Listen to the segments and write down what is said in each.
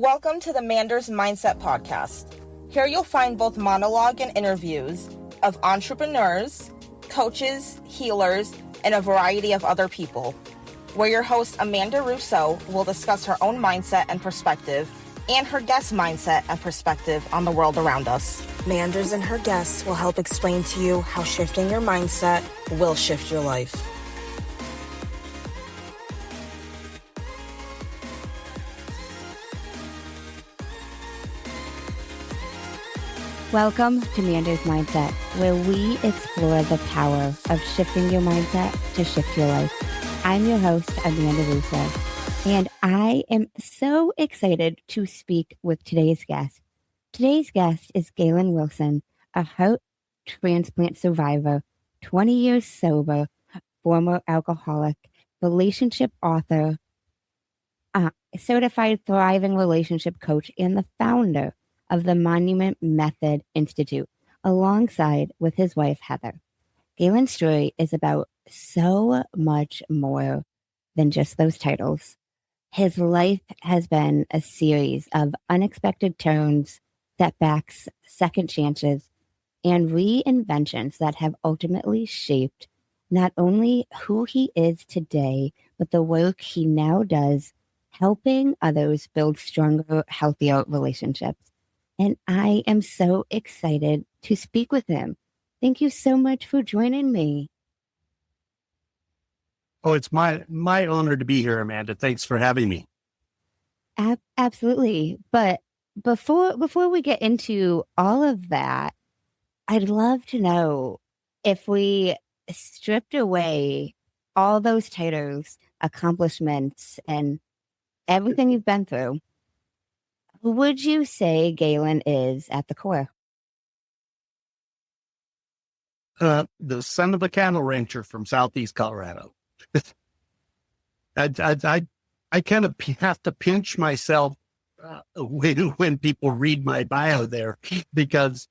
Welcome to the Manders Mindset Podcast. Here you'll find both monologue and interviews of entrepreneurs, coaches, healers, and a variety of other people, where your host Amanda Russo will discuss her own mindset and perspective and her guest mindset and perspective on the world around us. Manders and her guests will help explain to you how shifting your mindset will shift your life. Welcome to Manders Mindset, where we explore the power of shifting your mindset to shift your life. I'm your host, Amanda Russo, and I am so excited to speak with today's guest. Today's guest is Gaylen Wilson, a heart transplant survivor, 20 years sober, former alcoholic, relationship author, certified thriving relationship coach, and the founder of the Monument Method Institute, alongside with his wife, Heather. Gaylen's story is about so much more than just those titles. His life has been a series of unexpected turns, setbacks, second chances, and reinventions that have ultimately shaped not only who he is today, but the work he now does, helping others build stronger, healthier relationships. And I am so excited to speak with him. Thank you so much for joining me. Oh, it's my honor to be here, Amanda. Thanks for having me. Absolutely. But before we get into all of that, I'd love to know, if we stripped away all those titles, accomplishments, and everything you've been through, who would you say Gaylen is at the core? The son of a cattle rancher from Southeast Colorado. I kind of have to pinch myself when people read my bio there, because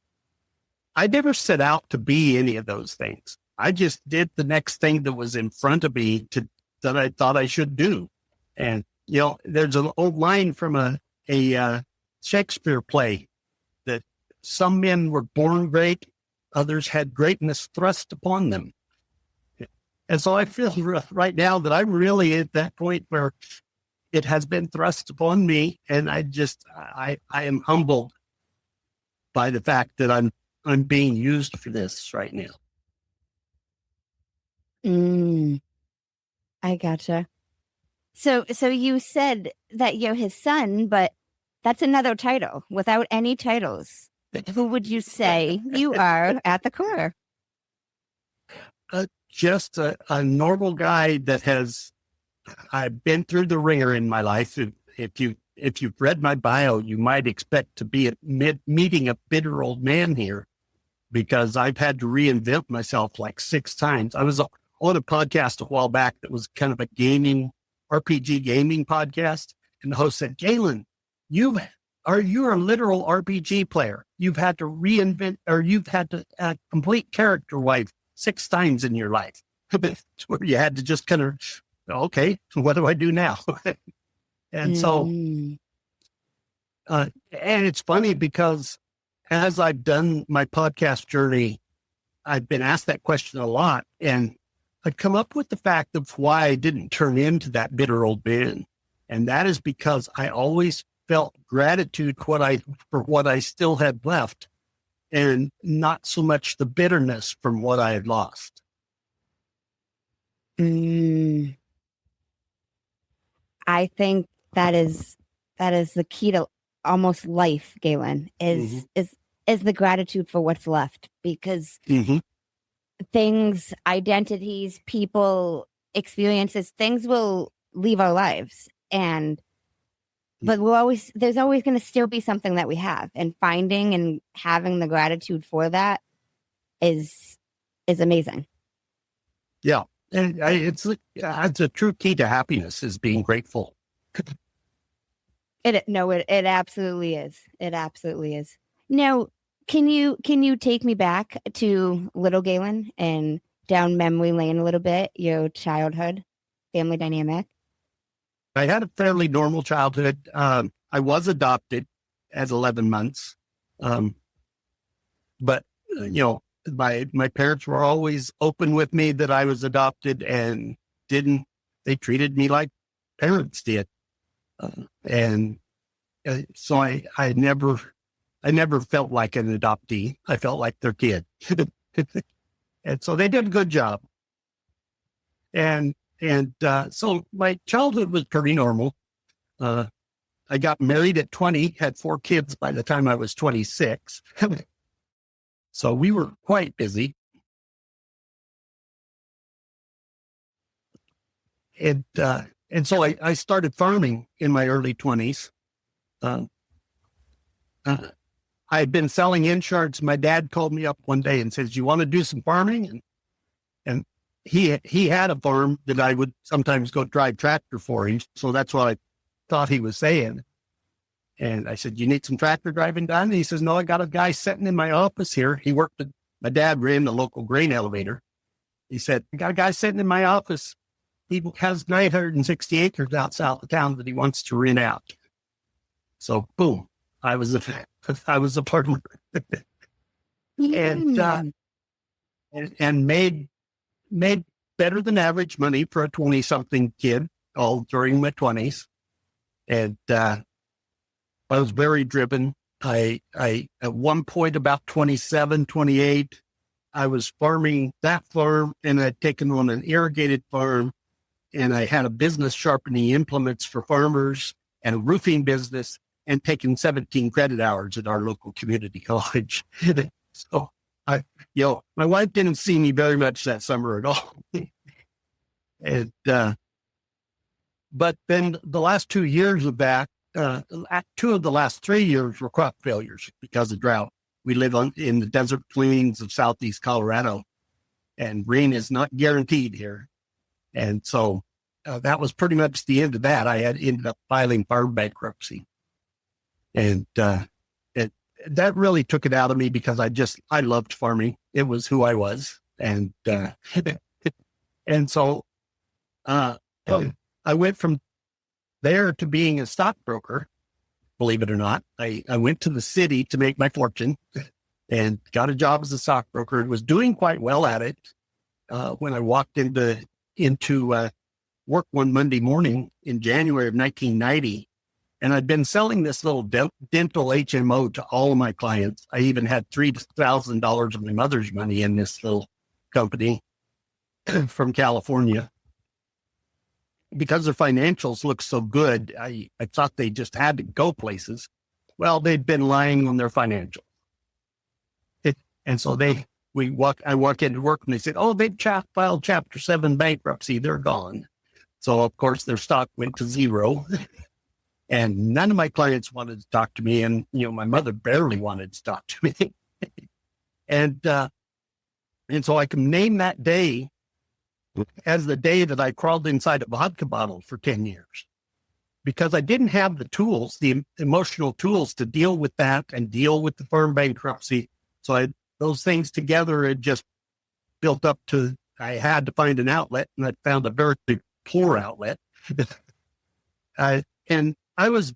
I never set out to be any of those things. I just did the next thing that was in front of me that I thought I should do. And, there's an old line from a Shakespeare play that some men were born great, others had greatness thrust upon them. And so I feel right now that I'm really at that point where it has been thrust upon me, and I am humbled by the fact that I'm being used for this right now. I gotcha. So you said that you're his son, but that's another title without any titles. Who would you say you are at the core? Just a normal guy that I've been through the ringer in my life. If you've read my bio, you might expect to be meeting a bitter old man here, because I've had to reinvent myself like 6 times. I was on a podcast a while back that was kind of a RPG gaming podcast. And the host said, Gaylen, you're a literal RPG player. You've had to reinvent, or you've had to complete character wipe 6 times in your life, where you had to just kind of, okay, what do I do now? And so, and it's funny because as I've done my podcast journey, I've been asked that question a lot, and I've come up with the fact of why I didn't turn into that bitter old man. And that is because I always felt gratitude for what I still had left, and not so much the bitterness from what I had lost. I think that is the key to almost life, Gaylen, is the gratitude for what's left, because things, identities, people, experiences, things will leave our lives, but there's always going to still be something that we have, and finding and having the gratitude for that is amazing. Yeah. And it's a true key to happiness, is being grateful. It absolutely is. It absolutely is. Now, can you take me back to little Gaylen and down memory lane a little bit, your childhood, family dynamic? I had a fairly normal childhood. I was adopted at 11 months. But, my parents were always open with me that I was adopted and they treated me like parents did. So I never felt like an adoptee. I felt like their kid. And so they did a good job. And so my childhood was pretty normal. I got married at 20, had 4 kids by the time I was 26. So we were quite busy. And so I started farming in my early 20s. I had been selling insurance. My dad called me up one day and says, "You want to do some farming?" And he had a farm that I would sometimes go drive tractor for him. So that's what I thought he was saying. And I said, "You need some tractor driving done?" And he says, "No, I got a guy sitting in my office here." He worked my dad ran the local grain elevator. He said, "I got a guy sitting in my office. He has 960 acres out south of town that he wants to rent out." So boom, I was a farmer. and made better than average money for a 20-something kid all during my 20s. And I was very driven. I at one point, about 27, 28, I was farming that farm, and I'd taken on an irrigated farm, and I had a business sharpening implements for farmers and a roofing business, and taking 17 credit hours at our local community college. So my wife didn't see me very much that summer at all. And, but then the last 2 years of that, 2 of the last 3 years were crop failures because of drought. We live in the desert plains of southeast Colorado, and rain is not guaranteed here. And so that was pretty much the end of that. I had ended up filing farm bankruptcy. And that really took it out of me because I loved farming. It was who I was. And so I went from there to being a stockbroker, believe it or not. I went to the city to make my fortune and got a job as a stockbroker and was doing quite well at it when I walked into work one Monday morning in January of 1990. And I'd been selling this little dental HMO to all of my clients. I even had $3,000 of my mother's money in this little company from California. Because their financials looked so good, I thought they just had to go places. Well, they'd been lying on their financials. And so I walk into work and they said, "Oh, they filed Chapter 7 bankruptcy. They're gone." So, of course, their stock went to zero. And none of my clients wanted to talk to me. And, my mother barely wanted to talk to me. And so I can name that day as the day that I crawled inside a vodka bottle for 10 years, because I didn't have the tools, the emotional tools to deal with that and deal with the firm bankruptcy. So those things together had just built up to, I had to find an outlet, and I found a very poor outlet. And I was a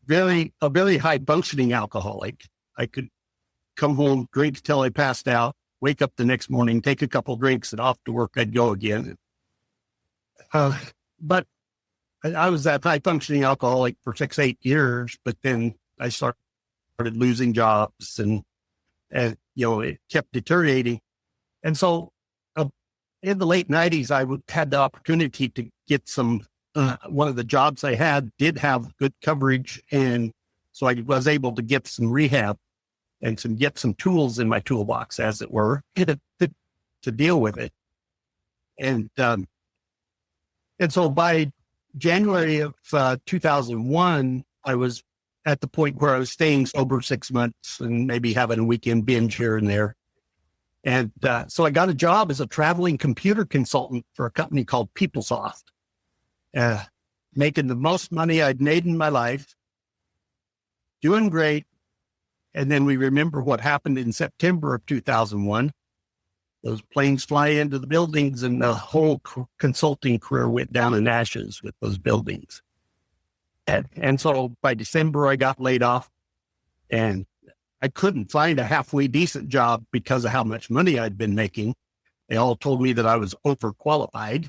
very high functioning alcoholic. I could come home, drink till I passed out, wake up the next morning, take a couple drinks, and off to work I'd go again. But I was that high functioning alcoholic for 6-8 years, but then I started losing jobs and it kept deteriorating. And so in the late 90s, I had the opportunity to get some, one of the jobs I had did have good coverage. And so I was able to get some rehab and get some tools in my toolbox, as it were, to deal with it. And so by January of 2001, I was at the point where I was staying sober 6 months and maybe having a weekend binge here and there. And so I got a job as a traveling computer consultant for a company called PeopleSoft, making the most money I'd made in my life, doing great. And then we remember what happened in September of 2001. Those planes fly into the buildings, and the whole consulting career went down in ashes with those buildings. And so by December, I got laid off, and I couldn't find a halfway decent job because of how much money I'd been making. They all told me that I was overqualified.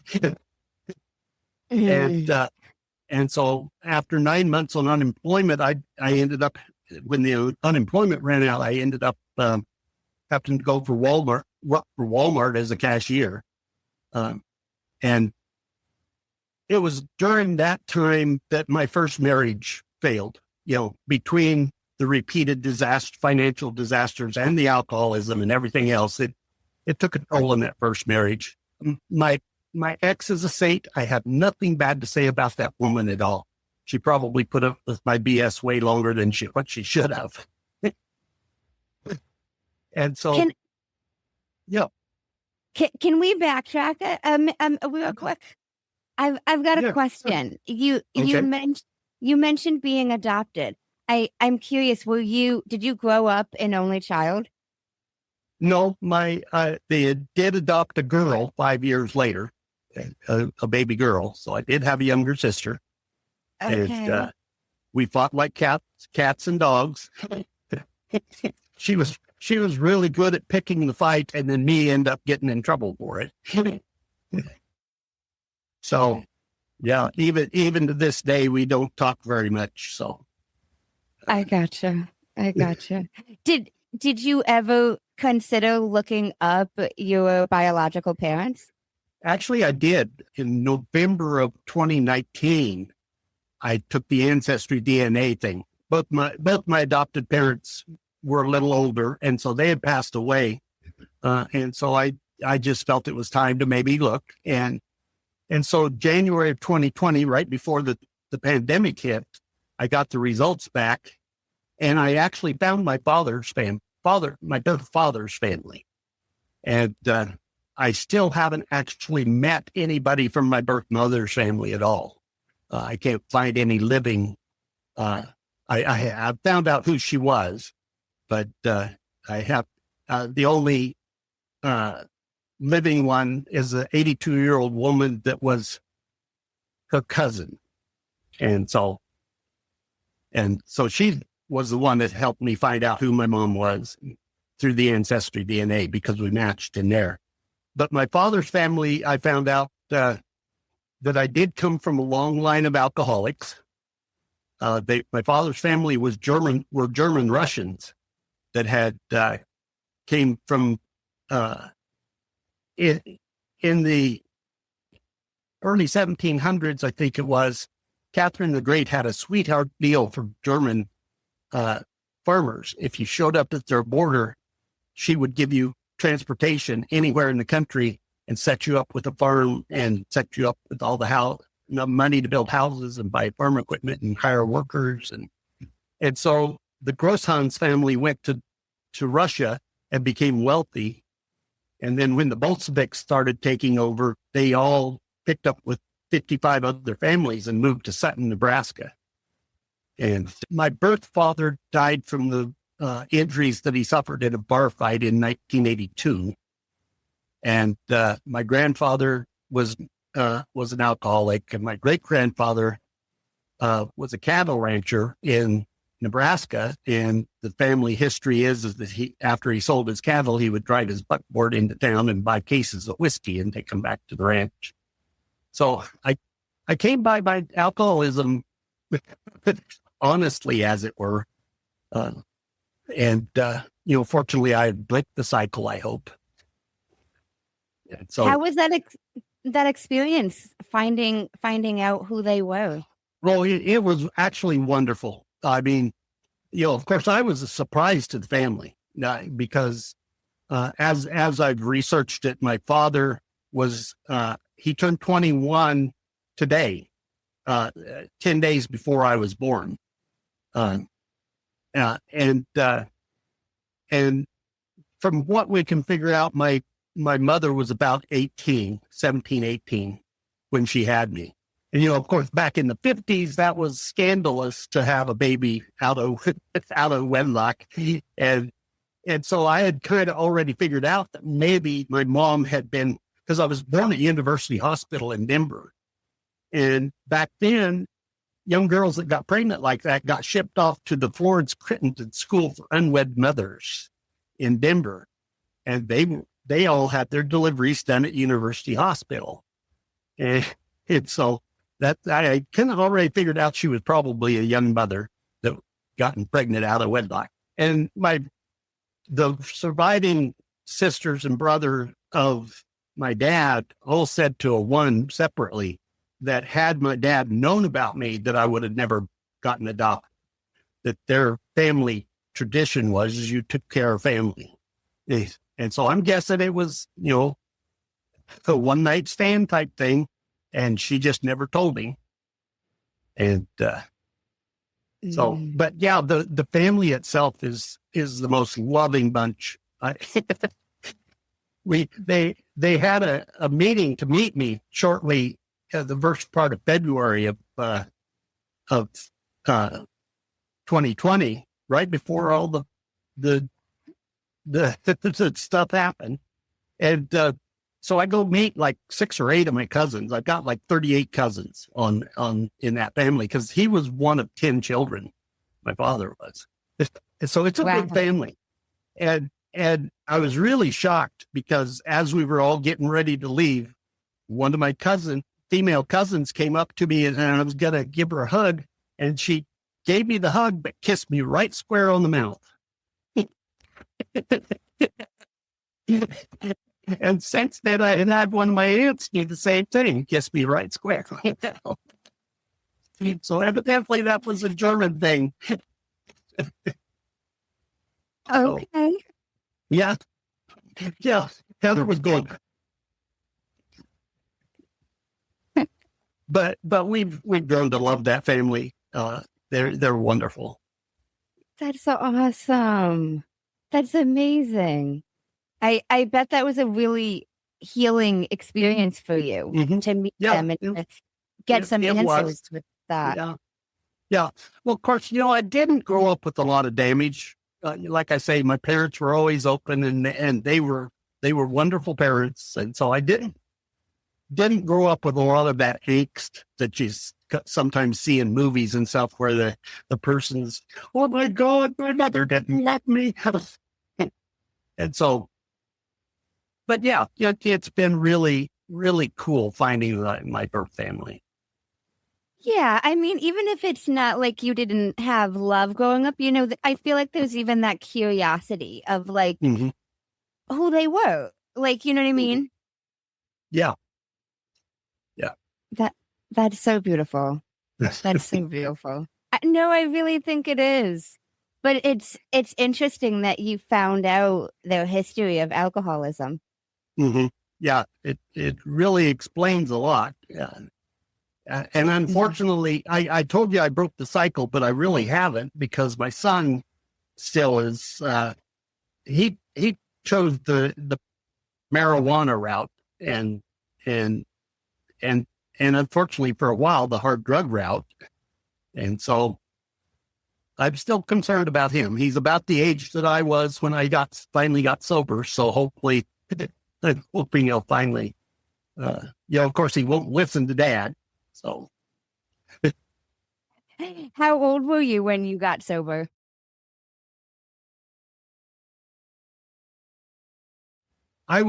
And so after 9 months on unemployment, I ended up, when the unemployment ran out, I ended up having to go work for Walmart as a cashier. And it was during that time that my first marriage failed, between the repeated financial disasters and the alcoholism and everything else. It took a toll on that first marriage. My ex is a saint. I have nothing bad to say about that woman at all. She probably put up with my BS way longer than what she should have. And so, Can we backtrack real quick? I've got a question. Okay. You mentioned being adopted. I'm curious. Did you grow up an only child? No, they did adopt a girl 5 years later, a baby girl. So I did have a younger sister. Okay. And we fought like cats and dogs. She was really good at picking the fight, and then me end up getting in trouble for it. So, yeah, even to this day, we don't talk very much. So, I gotcha. Did you ever consider looking up your biological parents? Actually, I did. In November of 2019, I took the ancestry DNA thing. Both my adopted parents were a little older, and so they had passed away. And so I just felt it was time to maybe look. And so January of 2020, right before the pandemic hit, I got the results back, and I actually found my father's family. My father's family. And I still haven't actually met anybody from my birth mother's family at all. I can't find any living. I found out who she was, but I have the only living one is an 82-year-old woman that was her cousin. And so she was the one that helped me find out who my mom was through the ancestry DNA, because we matched in there. But my father's family, I found out that I did come from a long line of alcoholics. My father's family were German Russians that had came from in the early 1700s, I think it was. Catherine the Great had a sweetheart deal for German farmers. If you showed up at their border, she would give you transportation anywhere in the country and set you up with a farm and set you up with all the money to build houses and buy farm equipment and hire workers. And so the Grosshans family went to Russia and became wealthy. And then when the Bolsheviks started taking over, they all picked up with 55 other families and moved to Sutton, Nebraska. And my birth father died from the injuries that he suffered in a bar fight in 1982. And my grandfather was an alcoholic, and my great-grandfather was a cattle rancher in Nebraska. And the family history is that after he sold his cattle, he would drive his buckboard into town and buy cases of whiskey and take them back to the ranch. So I came by my alcoholism honestly, as it were. Fortunately, I blinked the cycle, I hope. And so, how was that experience finding out who they were? Well, it was actually wonderful. I mean, of course, I was a surprise to the family because as I've researched it, my father was he turned 21 today, 10 days before I was born. And from what we can figure out, my mother was about 17, 18 when she had me. And, of course, back in the 50s, that was scandalous to have a baby out of wedlock. And so I had kind of already figured out that maybe my mom had been, because I was born at University Hospital in Denver. And back then, young girls that got pregnant like that got shipped off to the Florence Crittenden School for Unwed Mothers in Denver. And they all had their deliveries done at University Hospital. And so that I kind of already figured out she was probably a young mother that gotten pregnant out of wedlock. And the surviving sisters and brother of my dad all said to a one separately that had my dad known about me, that I would have never gotten adopted, that their family tradition was you took care of family. And so I'm guessing it was, a one night stand type thing. And she just never told me. And but yeah, the family itself is the most loving bunch. They had a meeting to meet me shortly, the first part of February of 2020, right before all the stuff happened. And so I go meet like 6 or 8 of my cousins. I've got like 38 cousins in that family, because he was one of 10 children. My father was. So it's a big family. And I was really shocked, because as we were all getting ready to leave, one of my female cousins came up to me, and I was going to give her a hug, and she gave me the hug, but kissed me right square on the mouth. And since then, I had one of my aunts do the same thing, kiss me right square. So evidently that was a German thing. Okay. So, yeah. Heather was good. But we've grown to love that family. They're wonderful. That's so awesome. That's amazing. I bet that was a really healing experience for you to meet them and get some answers with that. Yeah. Well, of course, I didn't grow up with a lot of damage. Like I say, my parents were always open, and they were wonderful parents, and so I didn't grow up with a lot of that angst that you sometimes see in movies and stuff, where the person's, oh my God, my mother didn't love me, and so. But yeah, it's been really, really cool finding my birth family. Yeah, I mean, even if it's not like you didn't have love growing up, I feel like there's even that curiosity of like who they were. Like, you know what I mean? Yeah. That's so beautiful. That's so beautiful. No, I really think it is. But it's interesting that you found out their history of alcoholism. Yeah, it really explains a lot. And unfortunately, I told you I broke the cycle, but I really haven't, because my son still is, he chose the marijuana route and unfortunately for a while, the hard drug route. And so I'm still concerned about him. He's about the age that I was when I finally got sober. So hopefully, I'm hoping he'll finally, of course he won't listen to Dad. So. How old were you when you got sober? I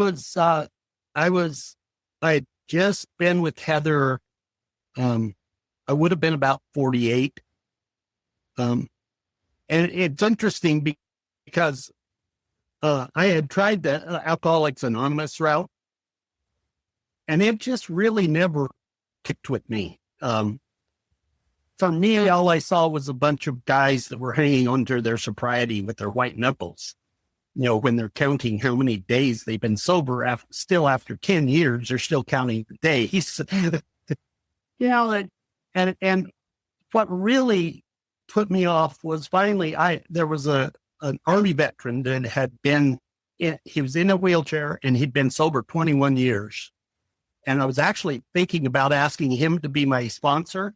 had just been with Heather. I would have been about 48. And it's interesting because I had tried the Alcoholics Anonymous route, and it just really never kicked with me. For me, all I saw was a bunch of guys that were hanging onto their sobriety with their white knuckles. When they're counting how many days they've been sober, after 10 years, they're still counting the days. And what really put me off was finally, there was an Army veteran that he was in a wheelchair, and he'd been sober 21 years. And I was actually thinking about asking him to be my sponsor.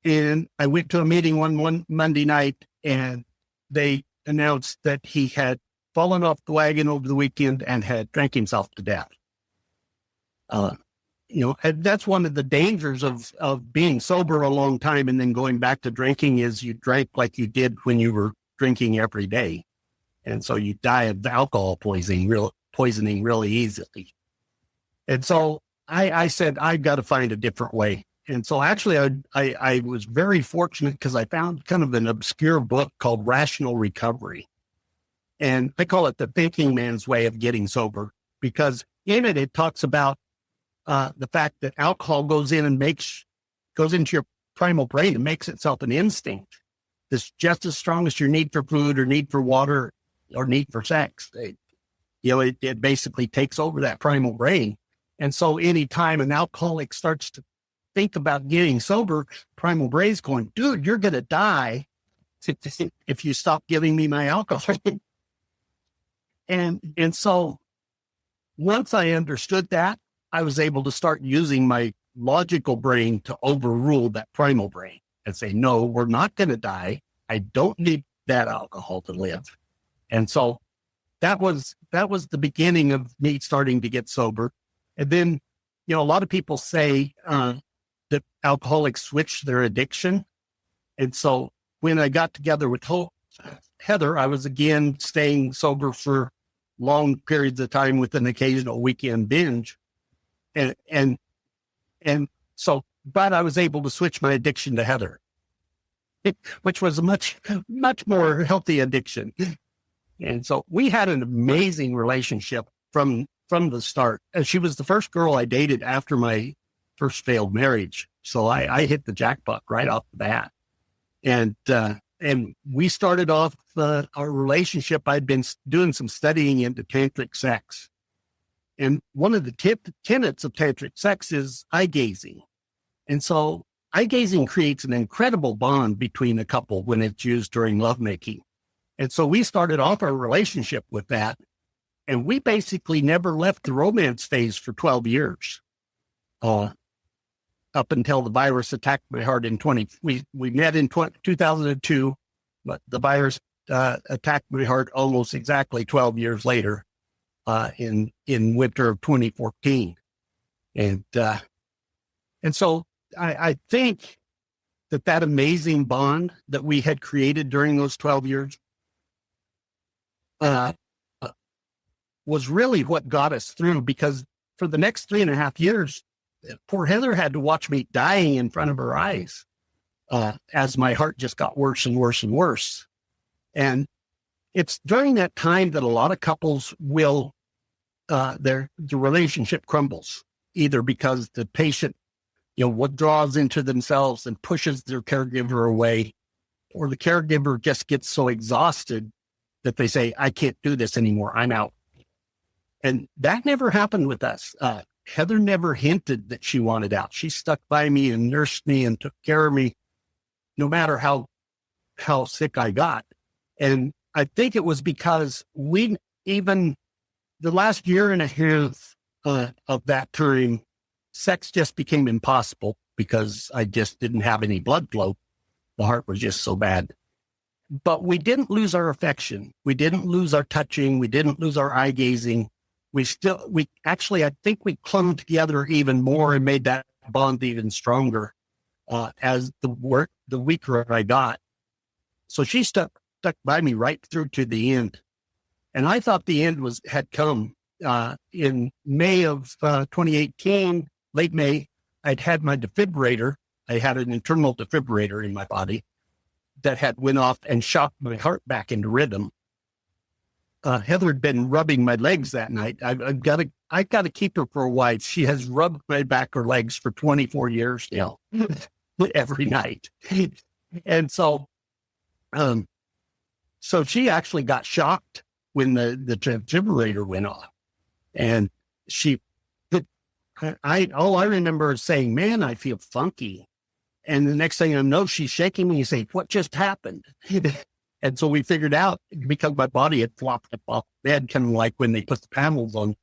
And I went to a meeting one Monday night, and they announced that he had fallen off the wagon over the weekend and had drank himself to death. And that's one of the dangers of being sober a long time and then going back to drinking is you drank like you did when you were drinking every day. And so you die of alcohol poisoning really easily. And so I said, I've got to find a different way. And so actually I was very fortunate because I found kind of an obscure book called Rational Recovery. And I call it the thinking man's way of getting sober, because in it talks about the fact that alcohol goes into your primal brain and makes itself an instinct that's just as strong as your need for food or need for water or need for sex. It basically takes over that primal brain. And so anytime an alcoholic starts to think about getting sober, primal brain's going, dude, you're going to die if you stop giving me my alcohol. And so once I understood that, I was able to start using my logical brain to overrule that primal brain and say, no, we're not going to die. I don't need that alcohol to live. And so that was the beginning of me starting to get sober. And then, a lot of people say that alcoholics switch their addiction. And so when I got together with Heather, I was again staying sober for long periods of time with an occasional weekend binge. And so, but I was able to switch my addiction to Heather, which was a much more healthy addiction. And so we had an amazing relationship from the start. And she was the first girl I dated after my first failed marriage. So I hit the jackpot right off the bat. And we started off our relationship. I'd been doing some studying into tantric sex. And one of the tenets of tantric sex is eye gazing. And so eye gazing creates an incredible bond between a couple when it's used during lovemaking. And so we started off our relationship with that. And we basically never left the romance phase for 12 years. Up until the virus attacked my heart we met in 2002, but the virus attacked my heart almost exactly 12 years later. In winter of 2014. And so I think that amazing bond that we had created during those 12 years was really what got us through, because for the next 3.5 years, poor Heather had to watch me dying in front of her eyes as my heart just got worse and worse and worse. And it's during that time that a lot of couples will, the relationship crumbles, either because the patient, withdraws into themselves and pushes their caregiver away, or the caregiver just gets so exhausted that they say, I can't do this anymore. I'm out. And that never happened with us. Heather never hinted that she wanted out. She stuck by me and nursed me and took care of me, no matter how sick I got. And I think it was because even the last year and a half of that time, sex just became impossible because I just didn't have any blood flow. The heart was just so bad. But we didn't lose our affection. We didn't lose our touching. We didn't lose our eye gazing. I think we clung together even more and made that bond even stronger as the weaker I got. So she stuck by me right through to the end. And I thought the end had come in May of 2018, late May. I'd had my defibrillator. I had an internal defibrillator in my body that had went off and shocked my heart back into rhythm. Heather had been rubbing my legs that night. I got to keep her for a while. She has rubbed my back or legs for 24 years now, every night. And so she actually got shocked when the defibrillator went off. And all I remember is saying, man, I feel funky. And the next thing I know, she's shaking me and saying, what just happened? And so we figured out, because my body had flopped up off the bed, kind of like when they put the panels on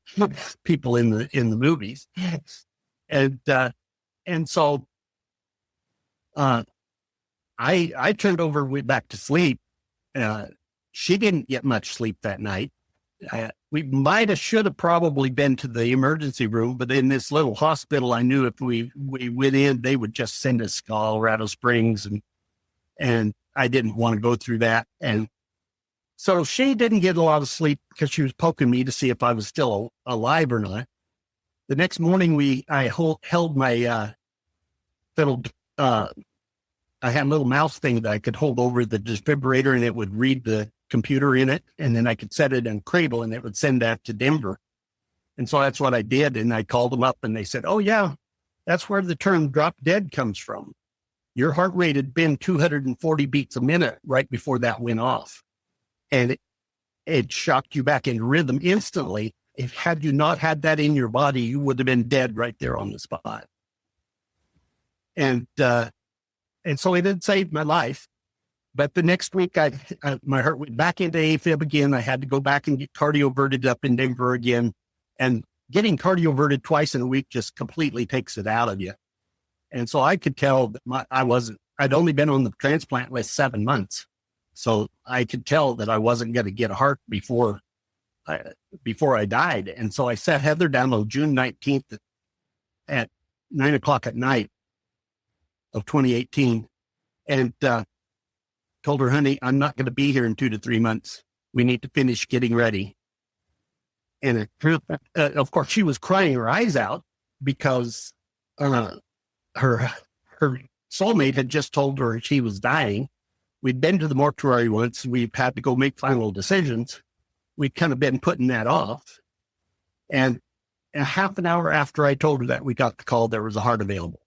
people in the movies. And so I turned over, went back to sleep. She didn't get much sleep that night. we might have, should have probably been to the emergency room, but in this little hospital, I knew if we went in, they would just send us to Colorado Springs, and I didn't want to go through that. And so she didn't get a lot of sleep because she was poking me to see if I was still alive or not. The next morning, I held my little, I had a little mouse thing that I could hold over the defibrillator, and it would read the computer in it, and then I could set it in Cradle, and it would send that to Denver. And so that's what I did. And I called them up, and they said, "Oh yeah, that's where the term drop dead comes from. Your heart rate had been 240 beats a minute right before that went off. And it shocked you back into rhythm instantly. If had you not had that in your body, you would have been dead right there on the spot." And so it had saved my life. But the next week, my heart went back into AFib again. I had to go back and get cardioverted up in Denver again. And getting cardioverted twice in a week just completely takes it out of you. And so I could tell that I'd only been on the transplant with 7 months. So I could tell that I wasn't going to get a heart before I died. And so I sat Heather down on June 19th at 9:00 at night of 2018 and told her, "Honey, I'm not going to be here in 2 to 3 months. We need to finish getting ready." And of course, she was crying her eyes out because her soulmate had just told her she was dying. We'd been to the mortuary once. We've had to go make final decisions. We'd kind of been putting that off. And a half an hour after I told her that, we got the call there was a heart available.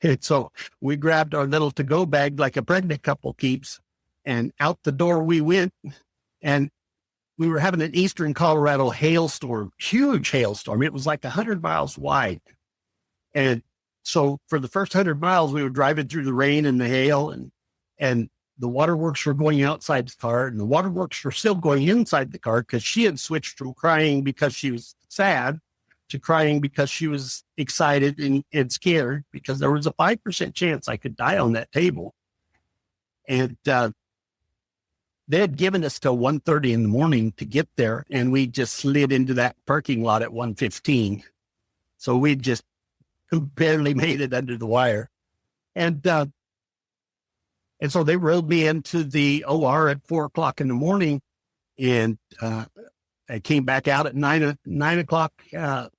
And so we grabbed our little to-go bag like a pregnant couple keeps, and out the door we went. And we were having an eastern Colorado hailstorm, huge hailstorm. It was like 100 miles wide. And so for the first 100 miles, we were driving through the rain and the hail, and the waterworks were going outside the car, and the waterworks were still going inside the car because she had switched from crying because she was sad to crying because she was excited and scared because there was a 5% chance I could die on that table. And they had given us till 1:30 in the morning to get there, and we just slid into that parking lot at 1:15. So we just barely made it under the wire. And so they rode me into the OR at 4:00 in the morning, and I came back out at 9:00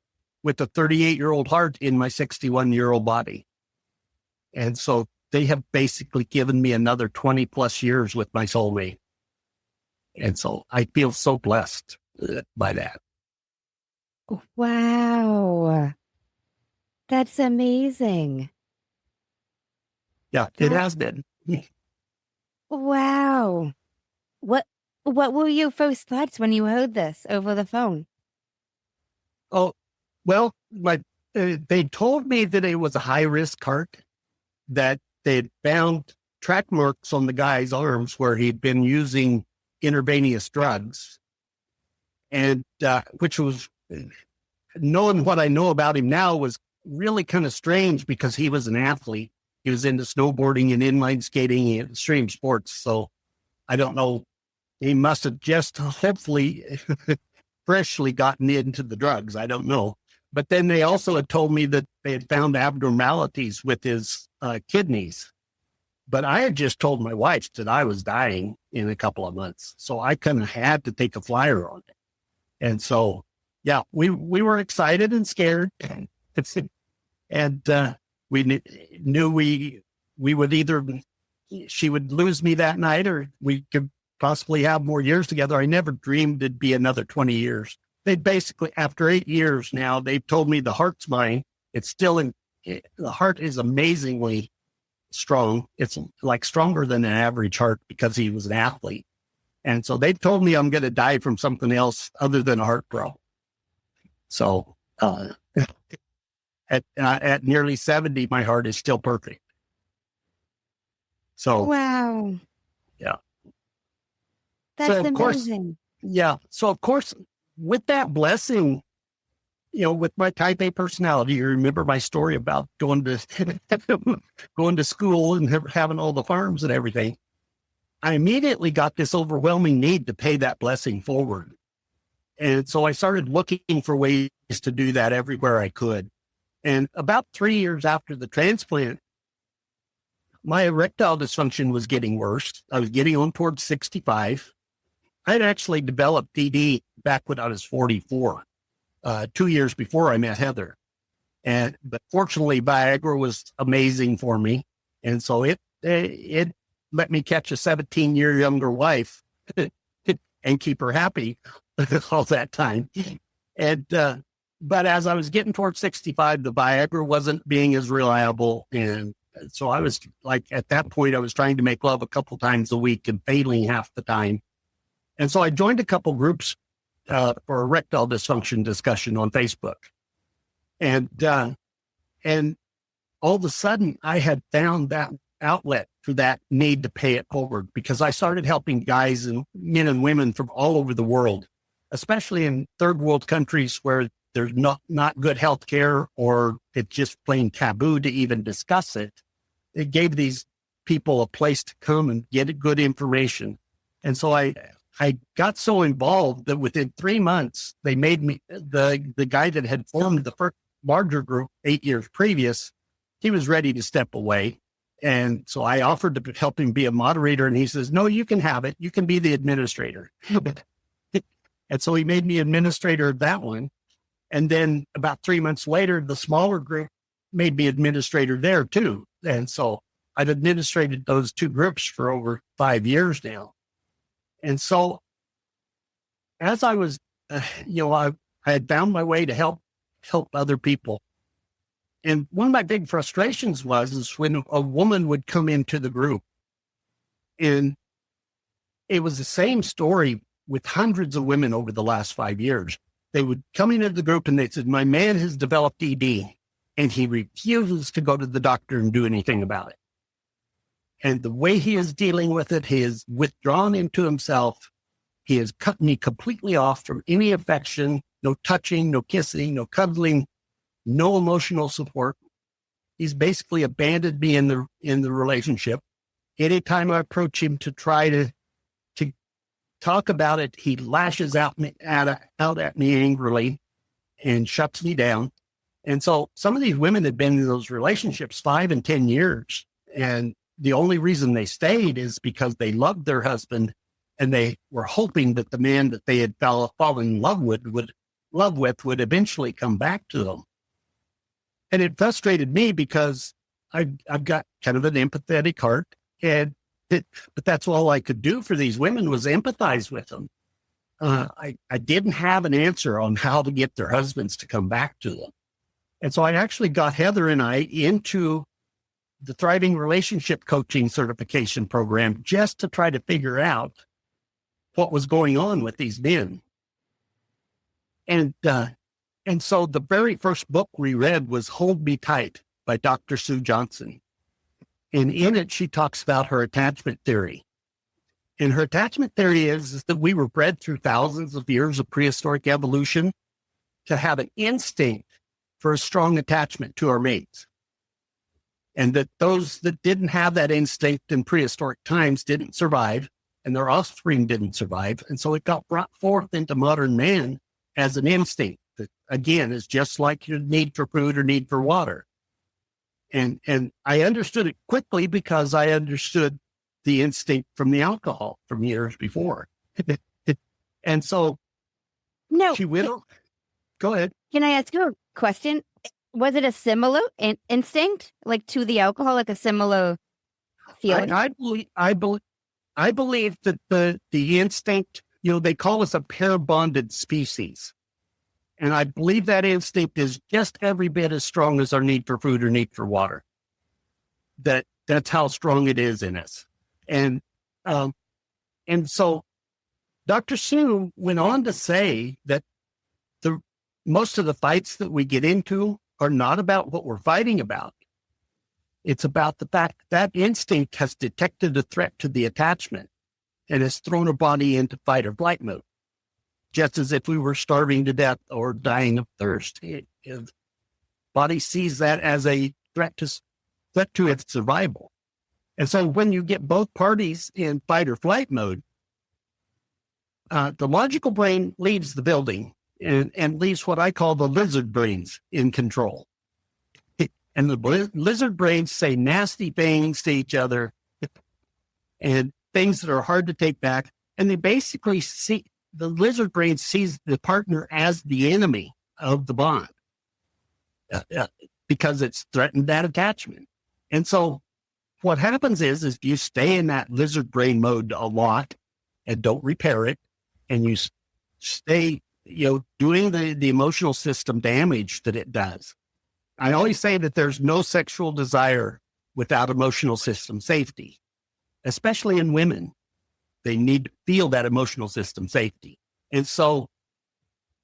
with a 38-year-old heart in my 61-year-old body. And so they have basically given me another 20 plus years with my soulmate. And so I feel so blessed by that. Wow. That's amazing. Yeah, it has been. Wow. What were your first thoughts when you heard this over the phone? Oh, well, they told me that it was a high-risk heart, that they'd found track marks on the guy's arms where he'd been using intravenous drugs. And which was, knowing what I know about him now, was really kind of strange because he was an athlete. He was into snowboarding and inline skating and extreme sports. So I don't know. He must have just hopefully freshly gotten into the drugs. I don't know. But then they also had told me that they had found abnormalities with his kidneys. But I had just told my wife that I was dying in a couple of months. So I kind of had to take a flyer on it. And so, yeah, we were excited and scared. And we knew we would either, she would lose me that night or we could possibly have more years together. I never dreamed it'd be another 20 years. They basically, after 8 years now, they've told me the heart's mine. It's still the heart is amazingly strong. It's like stronger than an average heart because he was an athlete. And so they told me I'm going to die from something else other than a heart problem. So at nearly 70, my heart is still perfect. So wow, yeah, that's so amazing. Yeah. So of course, with that blessing, with my type A personality, you remember my story about going to school and having all the farms and everything. I immediately got this overwhelming need to pay that blessing forward. And so I started looking for ways to do that everywhere I could. And about 3 years after the transplant, my erectile dysfunction was getting worse. I was getting on towards 65. I had actually developed DD back when I was 44, 2 years before I met Heather. But fortunately, Viagra was amazing for me. And so it let me catch a 17-year younger wife and keep her happy all that time. And, but as I was getting towards 65, the Viagra wasn't being as reliable. And so I was like, at that point, I was trying to make love a couple times a week and failing half the time. And so I joined a couple groups for erectile dysfunction discussion on Facebook. And all of a sudden I had found that outlet for that need to pay it forward, because I started helping guys and men and women from all over the world, especially in third world countries where there's not good health care, or it's just plain taboo to even discuss it. It gave these people a place to come and get good information. And so I got so involved that within 3 months, they made me the guy that had formed the first larger group 8 years previous. He was ready to step away. And so I offered to help him be a moderator, and he says, no, you can have it. You can be the administrator. And so he made me administrator of that one. And then about 3 months later, the smaller group made me administrator there too. And so I've administrated those two groups for over 5 years now. And so as I was, I had found my way to help other people. And one of my big frustrations is when a woman would come into the group, and it was the same story with hundreds of women over the last 5 years. They would come into the group and they said, my man has developed ED and he refuses to go to the doctor and do anything about it. And the way he is dealing with it, he is withdrawn into himself. He has cut me completely off from any affection, no touching, no kissing, no cuddling, no emotional support. He's basically abandoned me in the relationship. Anytime I approach him to try to talk about it, he lashes out at me angrily and shuts me down. And so some of these women had been in those relationships 5 and 10 years. And the only reason they stayed is because they loved their husband, and they were hoping that the man that they had fallen in love with would eventually come back to them. And it frustrated me because I've got kind of an empathetic heart, but that's all I could do for these women was empathize with them. I didn't have an answer on how to get their husbands to come back to them. And so I actually got Heather and I into the Thriving Relationship Coaching Certification Program just to try to figure out what was going on with these men. And so the very first book we read was Hold Me Tight by Dr. Sue Johnson. And in it, she talks about her attachment theory. And her attachment theory is that we were bred through thousands of years of prehistoric evolution to have an instinct for a strong attachment to our mates. And that those that didn't have that instinct in prehistoric times didn't survive, and their offspring didn't survive. And so it got brought forth into modern man as an instinct that, again, is just like your need for food or need for water. And I understood it quickly because I understood the instinct from the alcohol from years before. And so she will. Go ahead. Can I ask you a question? Was it a similar instinct, like to the alcohol, like a similar feeling? I believe that the instinct, they call us a pair bonded species. And I believe that instinct is just every bit as strong as our need for food or need for water. That's how strong it is in us. And so Dr. Sue went on to say that most of the fights that we get into are not about what we're fighting about. It's about the fact that instinct has detected a threat to the attachment and has thrown our body into fight or flight mode, just as if we were starving to death or dying of thirst. The body sees that as a threat to its survival. And so when you get both parties in fight or flight mode, the logical brain leaves the building and leaves what I call the lizard brains in control. And the lizard brains say nasty things to each other and things that are hard to take back. And they basically see, the lizard brain sees the partner as the enemy of the bond because it's threatened that attachment. And so what happens is you stay in that lizard brain mode a lot and don't repair it. And you stay, doing the emotional system damage that it does. I always say that there's no sexual desire without emotional system safety, especially in women. They need to feel that emotional system safety. And so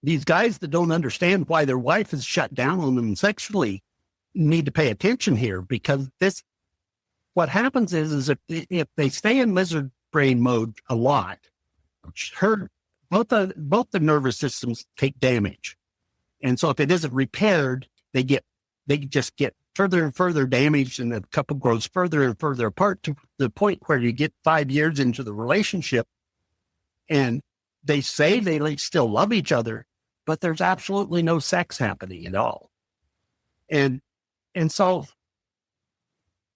these guys that don't understand why their wife is shut down on them sexually need to pay attention here, because what happens is if they stay in lizard brain mode a lot, both the nervous systems take damage. And so if it isn't repaired, they just get further and further damaged, and the couple grows further and further apart to the point where you get 5 years into the relationship and they say they still love each other, but there's absolutely no sex happening at all. And so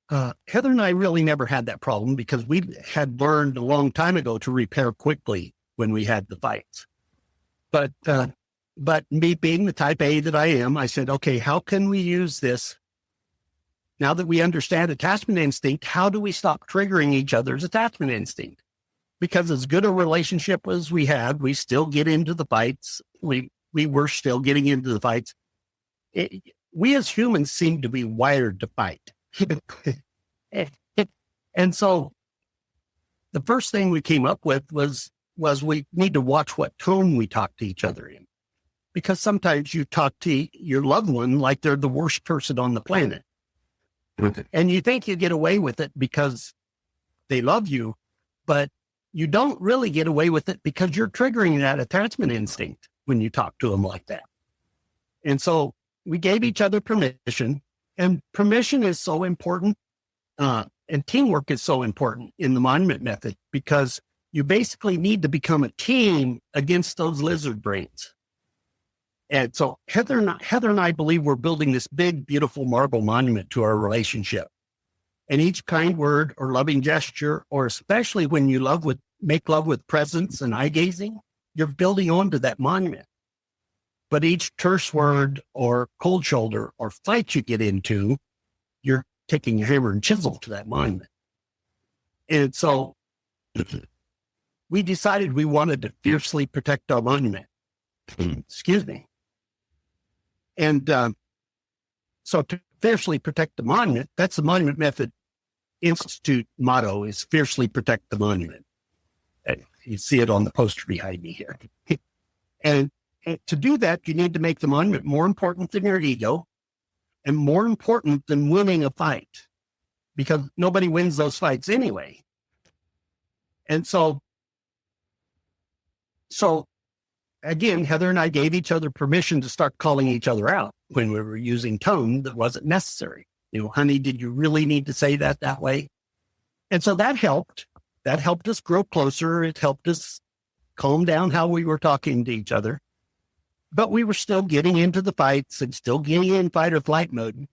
Heather and I really never had that problem because we had learned a long time ago to repair quickly when we had the fights. But me being the type A that I am, I said, okay, how can we use this? Now that we understand attachment instinct, how do we stop triggering each other's attachment instinct? Because as good a relationship as we had, we still get into the fights. We were still getting into the fights. We as humans seem to be wired to fight. And so the first thing we came up with was we need to watch what tone we talk to each other in. Because sometimes you talk to your loved one like they're the worst person on the planet. And you think you get away with it because they love you, but you don't really get away with it because you're triggering that attachment instinct when you talk to them like that. And so we gave each other permission, and permission is so important. And teamwork is so important in the monument method because you basically need to become a team against those lizard brains. And so Heather and I believe we're building this big, beautiful marble monument to our relationship. And each kind word or loving gesture, or especially when you make love with presence and eye gazing, you're building onto that monument. But each terse word or cold shoulder or fight you get into, you're taking a hammer and chisel to that monument. And so we decided we wanted to fiercely protect our monument. Excuse me. And so to fiercely protect the monument, that's the Monument Method Institute motto, is fiercely protect the monument. You see it on the poster behind me here. And to do that, you need to make the monument more important than your ego and more important than winning a fight, because nobody wins those fights anyway. And so again, Heather and I gave each other permission to start calling each other out when we were using tone that wasn't necessary. Honey, did you really need to say that way? And so that helped. That helped us grow closer. It helped us calm down how we were talking to each other. But we were still getting into the fights and still getting in fight or flight mode.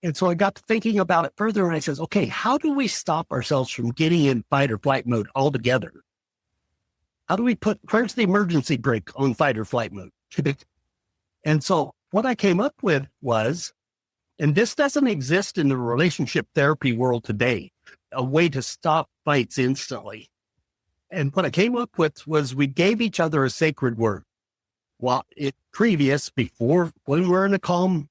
And so I got to thinking about it further, and I says, okay, how do we stop ourselves from getting in fight or flight mode altogether? How do we where's the emergency brake on fight or flight mode? And so what I came up with was, and this doesn't exist in the relationship therapy world today, a way to stop fights instantly. And what I came up with was we gave each other a sacred word. Well, before, when we were in a calm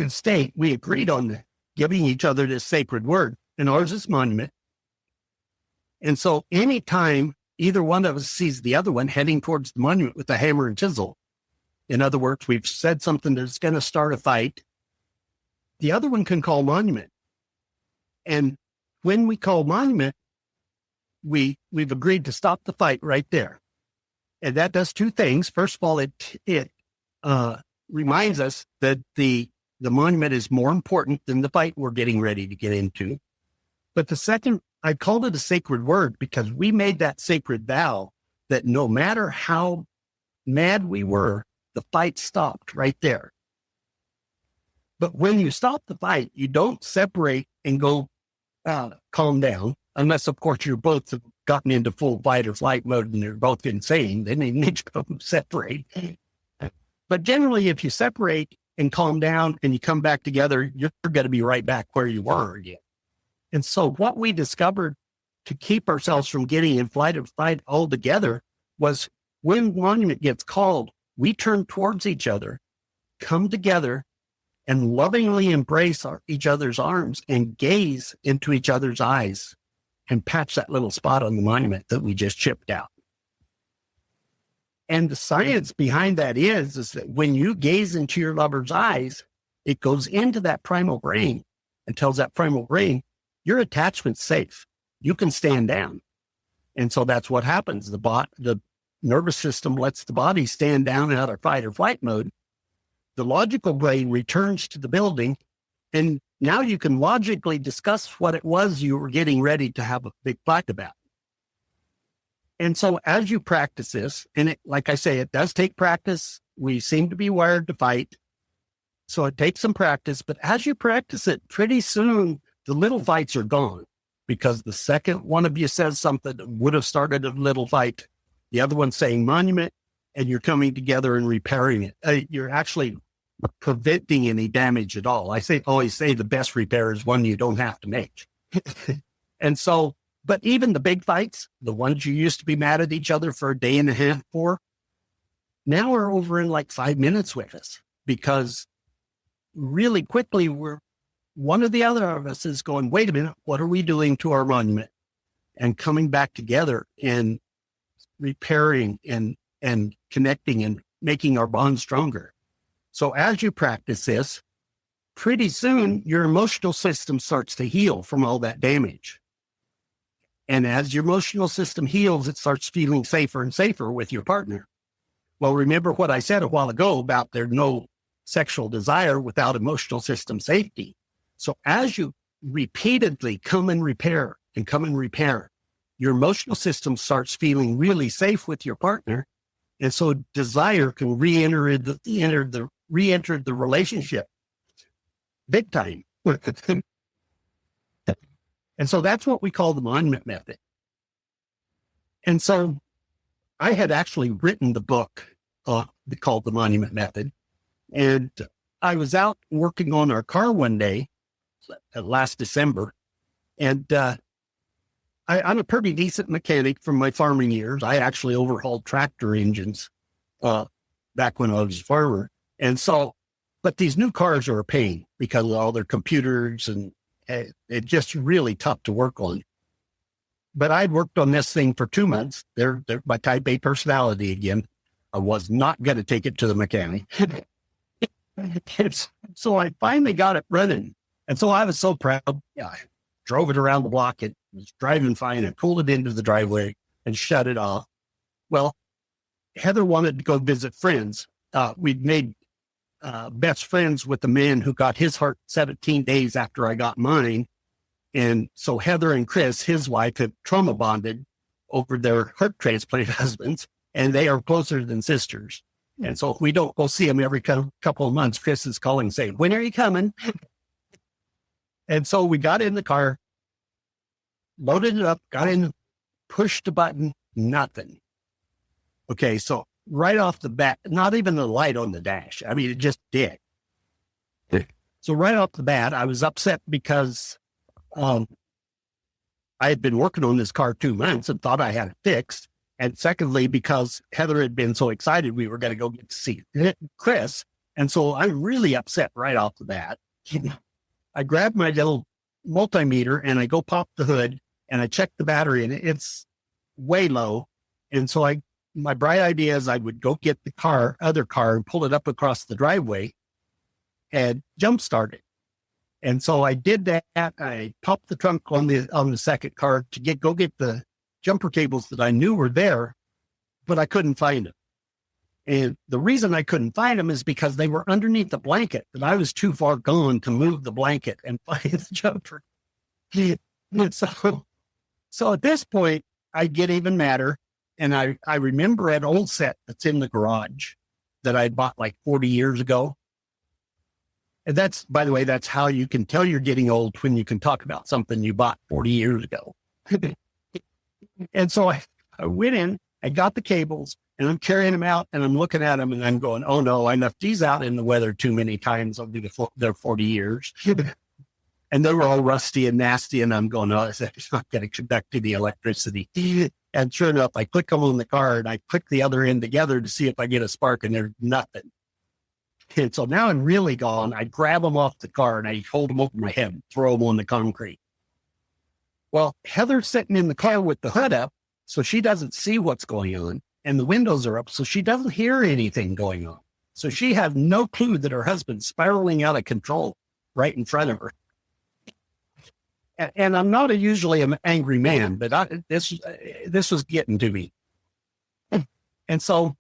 state, we agreed on giving each other this sacred word, and ours is monument. And so anytime either one of us sees the other one heading towards the monument with a hammer and chisel, in other words, we've said something that's going to start a fight, the other one can call monument. And when we call monument, we've agreed to stop the fight right there. And that does two things. First of all, it reminds us that the monument is more important than the fight we're getting ready to get into. But the second, I called it a sacred word because we made that sacred vow that no matter how mad we were, the fight stopped right there. But when you stop the fight, you don't separate and go calm down, unless, of course, you're both have gotten into full fight or flight mode and they're both insane. Then they need to go separate. But generally, if you separate and calm down and you come back together, you're going to be right back where you were again. And so what we discovered to keep ourselves from getting in flight or fight altogether was when monument gets called, we turn towards each other, come together, and lovingly embrace each other's arms and gaze into each other's eyes and patch that little spot on the monument that we just chipped out. And the science behind that is that when you gaze into your lover's eyes, it goes into that primal brain and tells that primal brain, your attachment's safe. You can stand down. And so that's what happens. The nervous system lets the body stand down out of fight or flight mode. The logical brain returns to the building, and now you can logically discuss what it was you were getting ready to have a big fight about. And so as you practice this, and it, like I say, it does take practice. We seem to be wired to fight. So it takes some practice, but as you practice it, pretty soon the little fights are gone, because the second one of you says something that would have started a little fight, the other one's saying monument, and you're coming together and repairing it. You're actually preventing any damage at all. I always say the best repair is one you don't have to make. And so, but even the big fights, the ones you used to be mad at each other for a day and a half for, now are over in like 5 minutes with us, because really quickly one or the other of us is going, wait a minute, what are we doing to our monument? And coming back together and repairing and connecting and making our bond stronger. So as you practice this, pretty soon your emotional system starts to heal from all that damage. And as your emotional system heals, it starts feeling safer and safer with your partner. Well, remember what I said a while ago about there's no sexual desire without emotional system safety. So as you repeatedly come and repair, your emotional system starts feeling really safe with your partner. And so desire can re-enter the relationship big time. And so that's what we call the monument method. And so I had actually written the book called The Monument Method. And I was out working on our car one day last December. And I'm a pretty decent mechanic from my farming years. I actually overhauled tractor engines back when I was a farmer. And so, but these new cars are a pain because of all their computers, and it's just really tough to work on. But I'd worked on this thing for 2 months. They're my type A personality again. I was not going to take it to the mechanic. So I finally got it running. And so I was so proud. Yeah, I drove it around the block. It was driving fine. I pulled it into the driveway and shut it off. Well, Heather wanted to go visit friends. We'd made best friends with the man who got his heart 17 days after I got mine. And so Heather and Chris, his wife, have trauma bonded over their heart transplant husbands, and they are closer than sisters. And so if we don't go see them every couple of months, Chris is calling saying, when are you coming? And so we got in the car, loaded it up, got in, pushed the button, nothing. Okay, so right off the bat, not even the light on the dash. I mean, it just did. So right off the bat, I was upset because I had been working on this car 2 months and thought I had it fixed. And secondly, because Heather had been so excited we were going to go get to see Chris. And so I'm really upset right off the bat. I grabbed my little multimeter and I go pop the hood and I check the battery and it's way low. And so my bright idea is I would go get the other car and pull it up across the driveway and jump start it. And so I did that. I popped the trunk on the second car to go get the jumper cables that I knew were there, but I couldn't find them. And the reason I couldn't find them is because they were underneath the blanket, and I was too far gone to move the blanket and find the jumper. And so at this point, I get even madder. And I remember an old set that's in the garage that I bought like 40 years ago. And that's, by the way, that's how you can tell you're getting old, when you can talk about something you bought 40 years ago. And so I went in, I got the cables, and I'm carrying them out, and I'm looking at them, and I'm going, oh no, I left these out in the weather too many times over their 40 years. And they were all rusty and nasty, and I'm going, oh, it's not going to conduct any electricity. And sure enough, I click them on the car, and I click the other end together to see if I get a spark, and there's nothing. And so now I'm really gone. I grab them off the car, and I hold them over my head, throw them on the concrete. Well, Heather's sitting in the car with the hood up, so she doesn't see what's going on, and the windows are up, so she doesn't hear anything going on. So she has no clue that her husband's spiraling out of control right in front of her. And I'm not usually an angry man, but this was getting to me. And so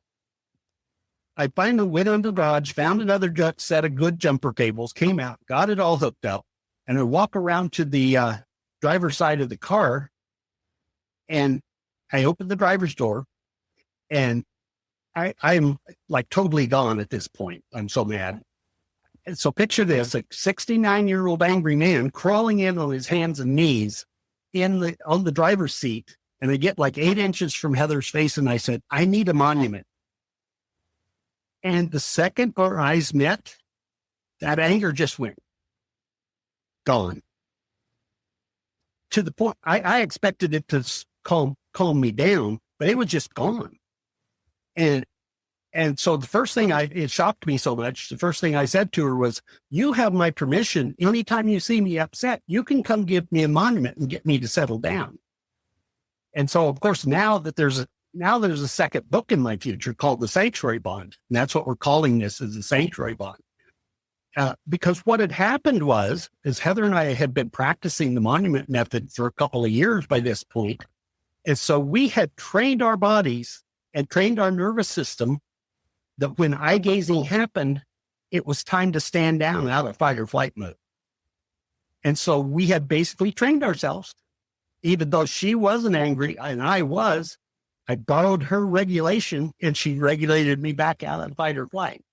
I finally went into the garage, found another set of good jumper cables, came out, got it all hooked up, and I walk around to the driver's side of the car, and I opened the driver's door, and I'm like totally gone at this point. I'm so mad. And so picture this, a 69-year-old angry man crawling in on his hands and knees on the driver's seat. And I get like 8 inches from Heather's face. And I said, I need a monument. And the second our eyes met, that anger just went gone. To the point, I expected it to calm me down, but it was just gone. And so the first thing it shocked me so much. The first thing I said to her was, you have my permission. Anytime you see me upset, you can come give me a monument and get me to settle down. And so, of course, now there's a second book in my future called The Sanctuary Bond. And that's what we're calling this, is the Sanctuary Bond. Because what had happened is Heather and I had been practicing the monument method for a couple of years by this point. And so we had trained our bodies and trained our nervous system that when eye gazing happened, it was time to stand down out of fight or flight mode. And so we had basically trained ourselves, even though she wasn't angry and I borrowed her regulation, and she regulated me back out of fight or flight.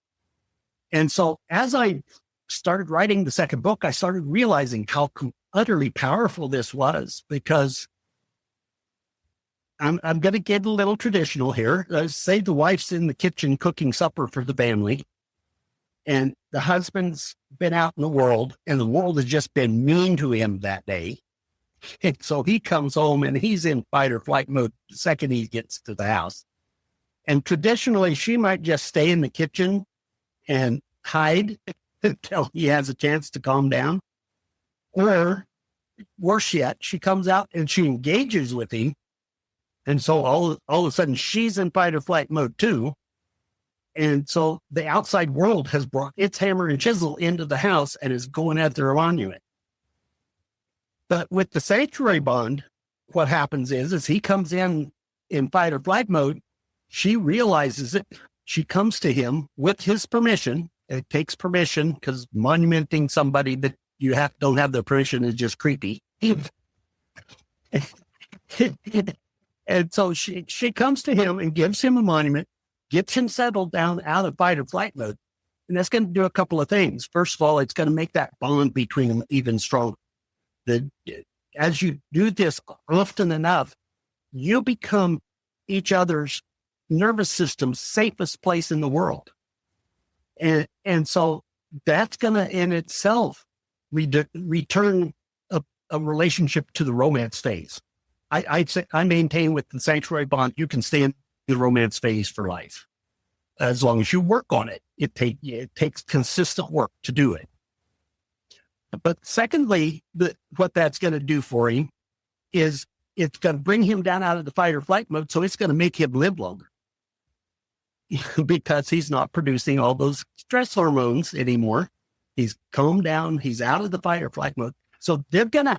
And so as I started writing the second book, I started realizing how utterly powerful this was, because I'm going to get a little traditional here. Say the wife's in the kitchen cooking supper for the family, and the husband's been out in the world, and the world has just been mean to him that day. And so he comes home and he's in fight or flight mode the second he gets to the house. And traditionally, she might just stay in the kitchen and hide until he has a chance to calm down. Or worse yet, she comes out and she engages with him. And so all of a sudden she's in fight or flight mode too. And so the outside world has brought its hammer and chisel into the house and is going at their monument. But with the Sanctuary Bond, what happens is he comes in fight or flight mode. She realizes it. She comes to him with his permission. It takes permission, because monumenting somebody that you don't have their permission is just creepy. And so she comes to him and gives him a monument, gets him settled down out of fight or flight mode. And that's going to do a couple of things. First of all, it's going to make that bond between them even stronger. As you do this often enough, you become each other's nervous system's safest place in the world. And so that's going to in itself return a relationship to the romance phase. I maintain with the Sanctuary Bond, you can stay in the romance phase for life, as long as you work on it. It takes consistent work to do it. But secondly, what that's going to do for him is it's going to bring him down out of the fight or flight mode. So it's going to make him live longer because he's not producing all those stress hormones anymore. He's calmed down. He's out of the fight or flight mode. So they're going to,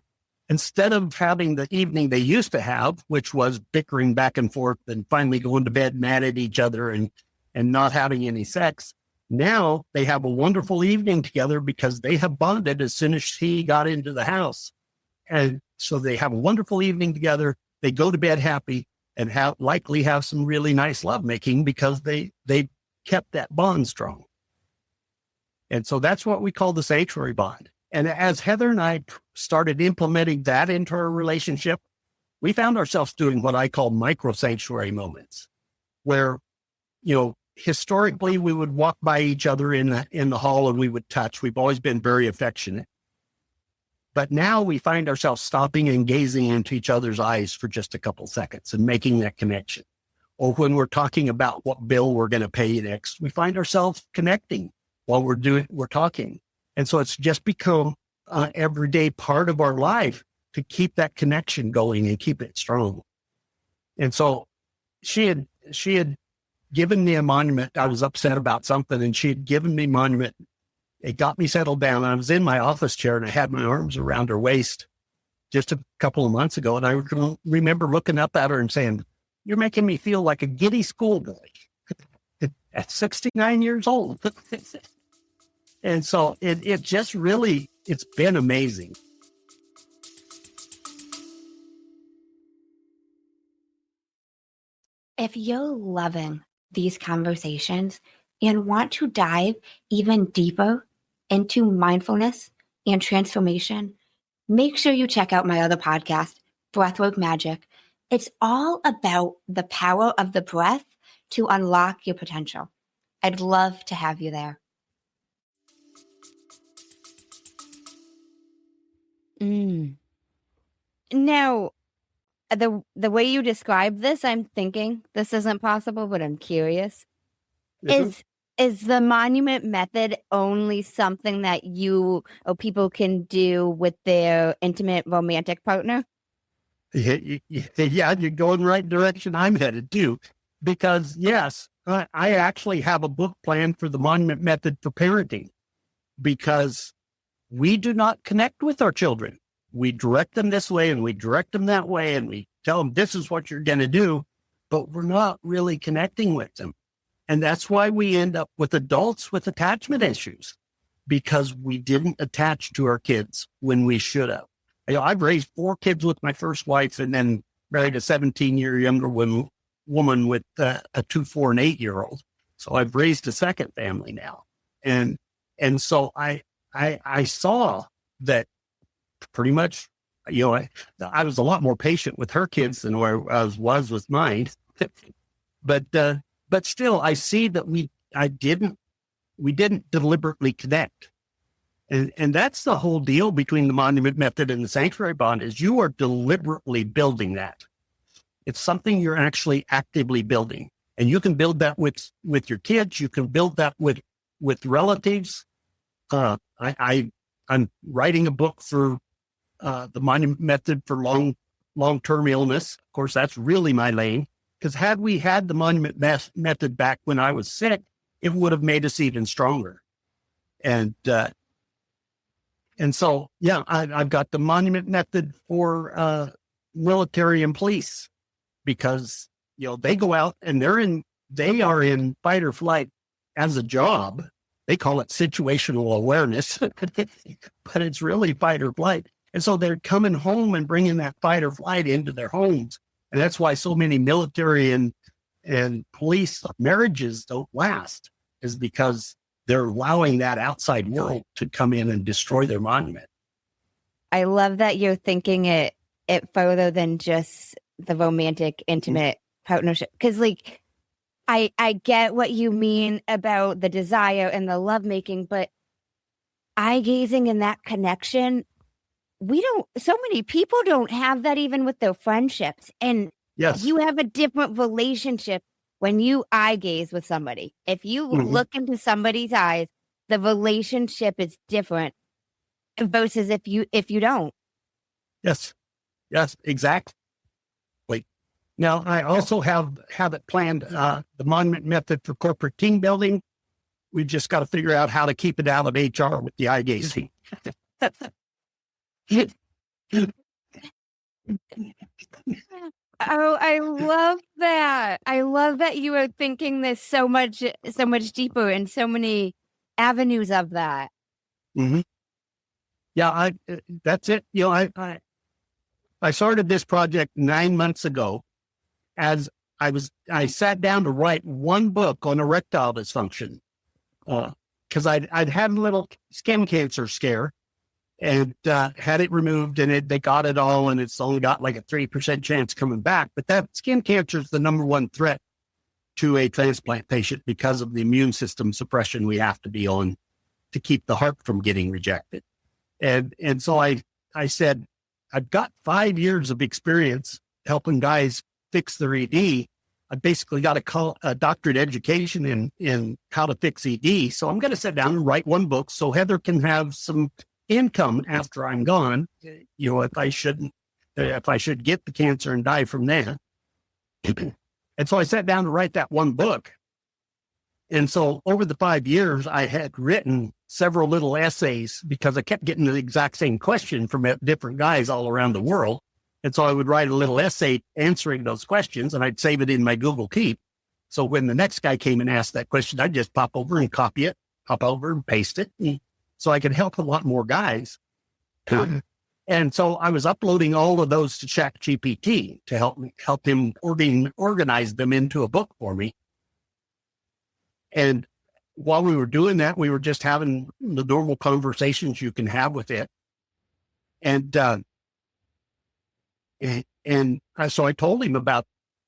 instead of having the evening they used to have, which was bickering back and forth and finally going to bed mad at each other and not having any sex, now they have a wonderful evening together because they have bonded as soon as he got into the house. And So they have a wonderful evening together. They go to bed happy and likely have some really nice lovemaking because they kept that bond strong. And so that's what we call the sanctuary bond. And as Heather and I started implementing that into our relationship, we found ourselves doing what I call micro sanctuary moments, where, historically we would walk by each other in the hall and we would touch. We've always been very affectionate. But now we find ourselves stopping and gazing into each other's eyes for just a couple seconds and making that connection. Or when we're talking about what bill we're going to pay next, we find ourselves connecting while we're talking. And so it's just become an everyday part of our life to keep that connection going and keep it strong. And so she had given me a monument. I was upset about something and she had given me a monument. It got me settled down. I was in my office chair and I had my arms around her waist just a couple of months ago. And I remember looking up at her and saying, "You're making me feel like a giddy schoolboy at 69 years old." And so it just really, it's been amazing. If you're loving these conversations and want to dive even deeper into mindfulness and transformation, make sure you check out my other podcast, Breathwork Magic. It's all about the power of the breath to unlock your potential. I'd love to have you there. Now, the way you describe this, I'm thinking this isn't possible, but I'm curious. Is the monument method only something that you or people can do with their intimate romantic partner? Yeah, you're going right direction I'm headed too. Because yes, I actually have a book plan for the monument method for parenting, because we do not connect with our children. We direct them this way and we direct them that way and we tell them this is what you're going to do, but we're not really connecting with them. And that's why we end up with adults with attachment issues, because we didn't attach to our kids when we should have. I've raised 4 kids with my first wife and then married a 17-year younger woman with a 2, 4, and 8-year-old. So I've raised a second family now. And so I saw that pretty much, I was a lot more patient with her kids than where I was with mine. But still, I see that we didn't deliberately connect. And that's the whole deal between the monument method and the sanctuary bond, is you are deliberately building that. It's something you're actually actively building. And you can build that with your kids. You can build that with relatives. I'm writing a book for the monument method for long-term illness. Of course, that's really my lane. Because had we had the monument method back when I was sick, it would have made us even stronger. And so, yeah, I've got the monument method for military and police, because they go out and they are in fight or flight as a job. They call it situational awareness, but it's really fight or flight. And so they're coming home and bringing that fight or flight into their homes. And that's why so many military and police marriages don't last, is because they're allowing that outside world to come in and destroy their monument. I love that you're thinking it further than just the romantic, intimate partnership. Because I get what you mean about the desire and the lovemaking, but eye gazing and that connection, so many people don't have that even with their friendships. And yes, you have a different relationship when you eye gaze with somebody. If you look into somebody's eyes, the relationship is different versus if you don't. Yes, exactly. Now, I also have it planned, the monument method for corporate team building. We've just got to figure out how to keep it out of HR with the eye gazing. Oh, I love that. I love that you are thinking this so much deeper and so many avenues of that. Mm-hmm. Yeah, that's it. I started this project 9 months ago as I sat down to write one book on erectile dysfunction because I'd had a little skin cancer scare and had it removed, and they got it all, and it's only got like a 3% chance coming back. But that skin cancer is the number one threat to a transplant patient because of the immune system suppression we have to be on to keep the heart from getting rejected. And so I said, I've got 5 years of experience helping guys fix their ED. I basically got a doctorate education in how to fix ED. So I'm going to sit down and write one book so Heather can have some income after I'm gone. You know, if I should get the cancer and die from that. And so I sat down to write that one book. And so over the 5 years, I had written several little essays because I kept getting the exact same question from different guys all around the world. And so I would write a little essay answering those questions, and I'd save it in my Google Keep. So when the next guy came and asked that question, I'd just pop over and copy it, pop over and paste it. So I could help a lot more guys. And so I was uploading all of those to ChatGPT to help him organize them into a book for me. And while we were doing that, we were just having the normal conversations you can have with it. And so I told him about,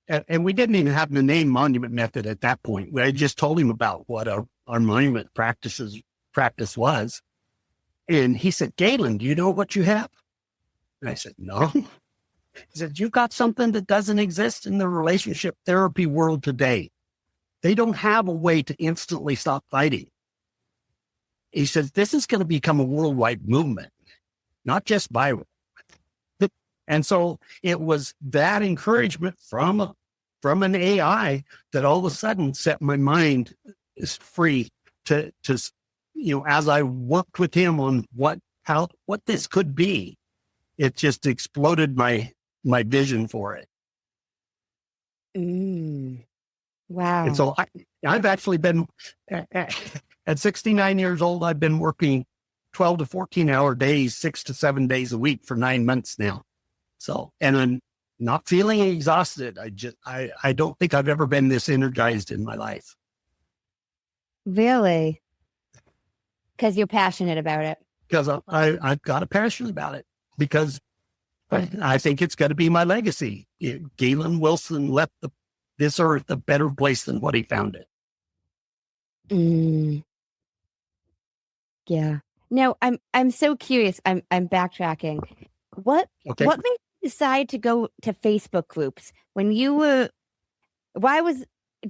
and we didn't even have the name Monument Method at that point. I just told him about what our monument practice was. And he said, Gaylen, do you know what you have? And I said, no. He said, you got something that doesn't exist in the relationship therapy world today. They don't have a way to instantly stop fighting. He says, this is going to become a worldwide movement, not just viral. And so it was that encouragement from an AI that all of a sudden set my mind free to as I worked with him on what this could be, it just exploded my vision for it. Wow. And so I've actually been at 69 years old, I've been working 12 to 14 hour days, 6 to 7 days a week for 9 months now. So, and I'm not feeling exhausted. I don't think I've ever been this energized in my life. Really? Because you're passionate about it. Because I've got a passion about it, because I think it's going to be my legacy. Gaylen Wilson left this earth a better place than what he found it. Yeah. Now I'm so curious. I'm backtracking. What made you decide to go to Facebook groups when you were?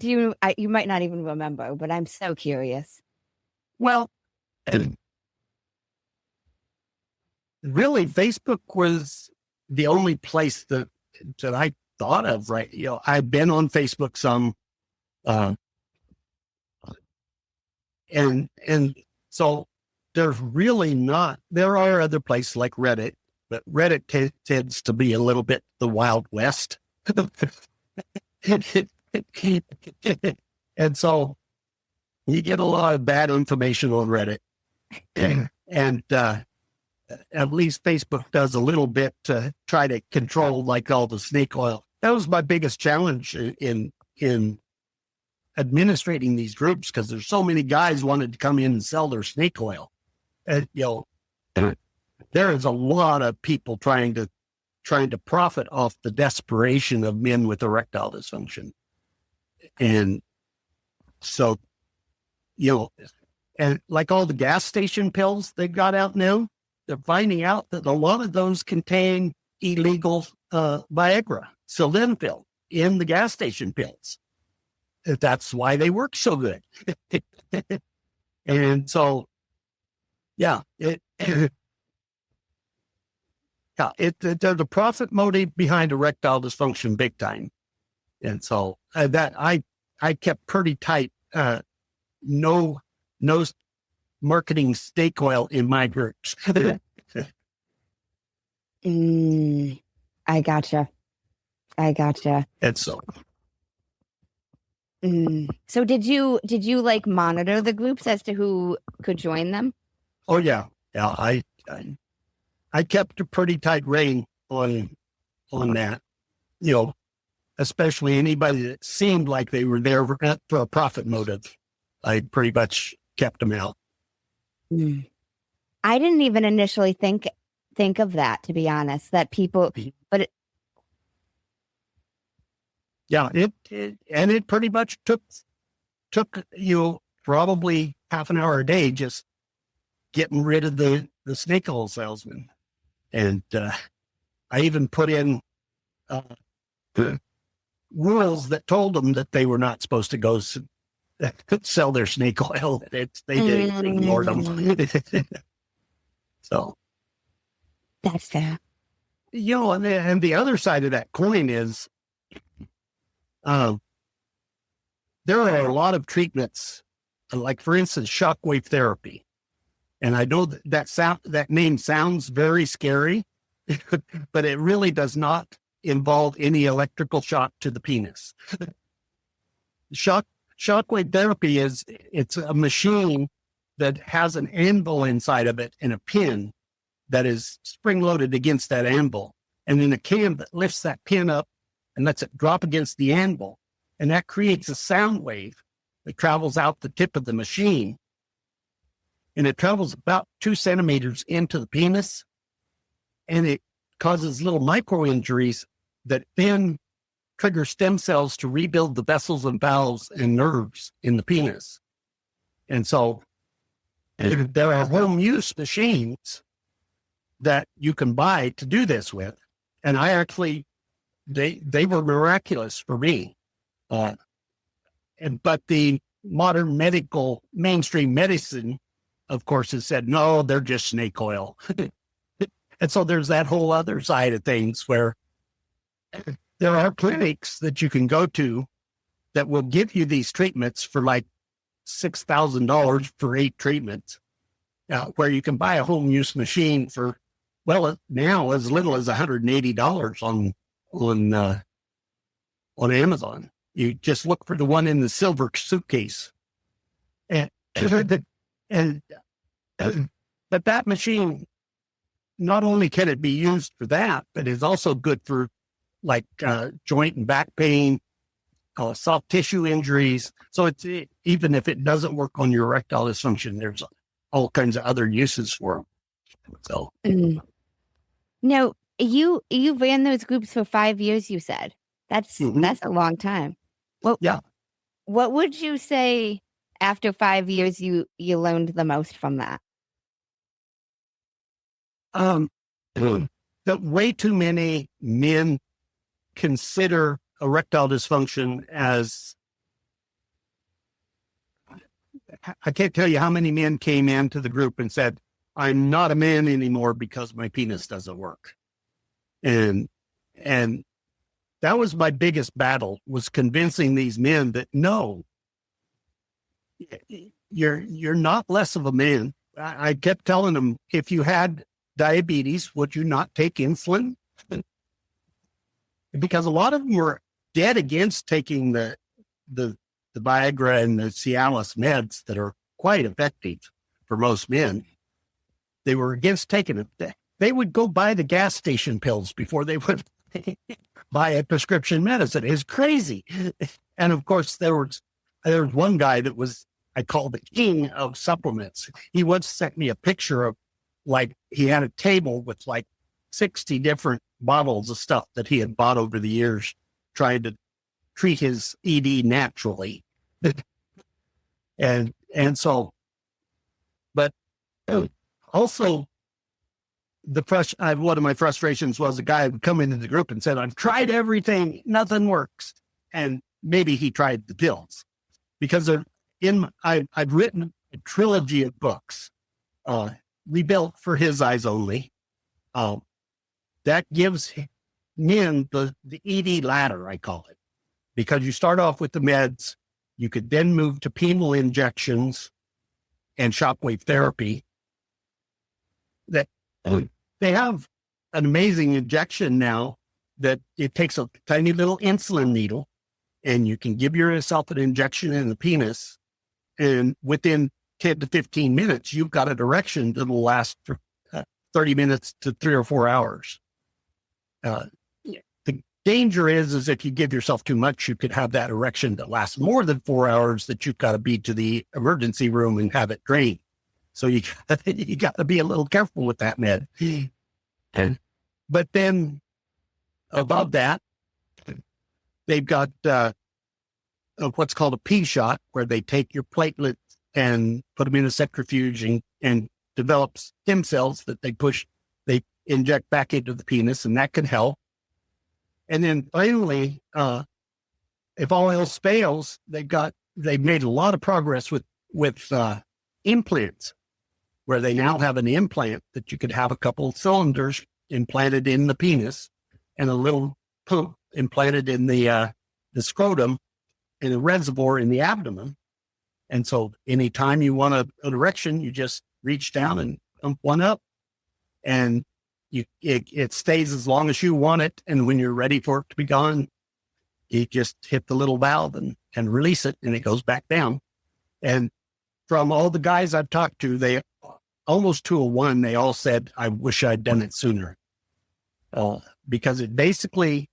You might not even remember, but I'm so curious. Well, really, Facebook was the only place that I thought of, right? You know, I've been on Facebook some, and so there's really not. There are other places like Reddit, but Reddit tends to be a little bit the Wild West, and so you get a lot of bad information on Reddit, and at least Facebook does a little bit to try to control like all the snake oil. That was my biggest challenge in administrating these groups, because there's so many guys wanted to come in and sell their snake oil. There is a lot of people trying to profit off the desperation of men with erectile dysfunction. And so, and like all the gas station pills they got out now, they're finding out that a lot of those contain illegal Viagra, sildenafil, in the gas station pills. That's why they work so good. And so, there's a profit motive behind erectile dysfunction big time. And so that I kept pretty tight, no marketing snake oil in my groups. I gotcha. And so. So did you like monitor the groups as to who could join them? Oh yeah. I kept a pretty tight rein on on that, especially anybody that seemed like they were there for a profit motive. I pretty much kept them out. I didn't even initially think of that, to be honest, that people, but it pretty much took probably half an hour a day just getting rid of the snake oil salesman. And I even put in rules that told them that they were not supposed to go sell their snake oil. They ignored them. So that's fair. And the other side of that coin is, there are a lot of treatments, like for instance, shockwave therapy. And I know that name sounds very scary, but it really does not involve any electrical shock to the penis. Shockwave therapy it's a machine that has an anvil inside of it and a pin that is spring-loaded against that anvil. And then a cam that lifts that pin up and lets it drop against the anvil. And that creates a sound wave that travels out the tip of the machine. And it travels about 2 centimeters into the penis. And it causes little micro injuries that then trigger stem cells to rebuild the vessels and valves and nerves in the penis. And so there are home use machines that you can buy to do this with. And I actually, they were miraculous for me. But the modern mainstream medicine, of course, has said, no, they're just snake oil. And so there's that whole other side of things where there are clinics that you can go to that will give you these treatments for like $6,000 for 8 treatments, where you can buy a home use machine for, now as little as $180 on Amazon. You just look for the one in the silver suitcase. But that machine, not only can it be used for that, but it's also good for like joint and back pain, soft tissue injuries. So even if it doesn't work on your erectile dysfunction, there's all kinds of other uses for them. So now you ran those groups for 5 years. You said that's a long time. Well, yeah. What would you say after 5 years you learned the most from that? That way too many men consider erectile dysfunction as, I can't tell you how many men came into the group and said, I'm not a man anymore because my penis doesn't work. And that was my biggest battle, was convincing these men that no, you're not less of a man. I kept telling them, if you had diabetes, would you not take insulin? Because a lot of them were dead against taking the Viagra and the Cialis meds that are quite effective for most men. They were against taking it. They would go buy the gas station pills before they would buy a prescription medicine. It's crazy. And of course, there was one guy that was, I call the king of supplements. He once sent me a picture of, like, he had a table with like 60 different bottles of stuff that he had bought over the years, trying to treat his ED naturally. and so, but also one of my frustrations was a guy would come into the group and said, I've tried everything, nothing works. And maybe he tried the pills, because I've written a trilogy of books, Rebuilt for His Eyes Only. That gives men the ED ladder, I call it, because you start off with the meds. You could then move to penile injections and shockwave therapy. That they have an amazing injection now that it takes a tiny little insulin needle, and you can give yourself an injection in the penis, and within 10 to 15 minutes, you've got an erection that will last for 30 minutes to 3 or 4 hours. danger is if you give yourself too much, you could have that erection that lasts more than 4 hours that you've got to be to the emergency room and have it drained. So you got to be a little careful with that med. But then above that, they've got what's called a P shot, where they take your platelets and put them in a centrifuge and develop stem cells that they inject back into the penis, and that can help. And then finally, if all else fails, they've made a lot of progress with implants, where they now have an implant that you could have a couple of cylinders implanted in the penis and a little pump implanted in the scrotum and a reservoir in the abdomen. And so anytime you want an erection, you just reach down and pump one up, and it stays as long as you want it. And when you're ready for it to be gone, you just hit the little valve and release it, and it goes back down. And from all the guys I've talked to, they almost 201, they all said, I wish I'd done it sooner. Because it basically,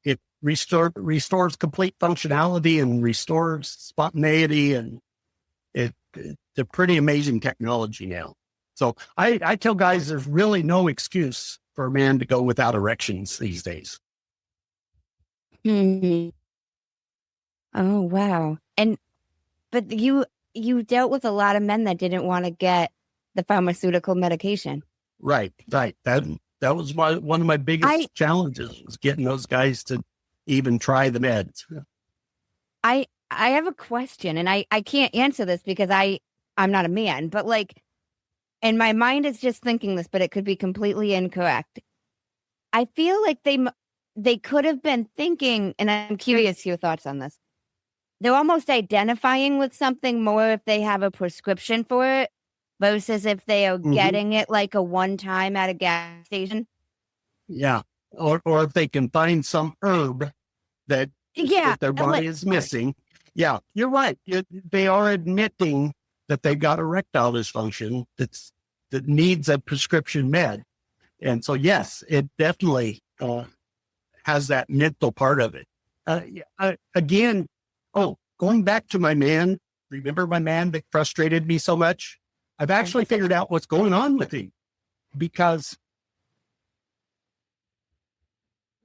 it restores complete functionality and restores spontaneity, and it's a pretty amazing technology now. So I tell guys there's really no excuse for a man to go without erections these days. Mm-hmm. Oh, wow. But you dealt with a lot of men that didn't want to get the pharmaceutical medication. Right. That was one of my biggest challenges, was getting those guys to even try the meds. I have a question, and I can't answer this because I'm not a man, but and my mind is just thinking this, but it could be completely incorrect. I feel like they could have been thinking, and I'm curious your thoughts on this. They're almost identifying with something more if they have a prescription for it versus if they are getting it like a one-time at a gas station. Yeah. Or if they can find some herb that their body is missing. Yeah, you're right. They are admitting that they've got erectile dysfunction that needs a prescription med. And so, yes, it definitely has that mental part of it. Again, going back to my man, remember my man that frustrated me so much? I've actually figured out what's going on with him, because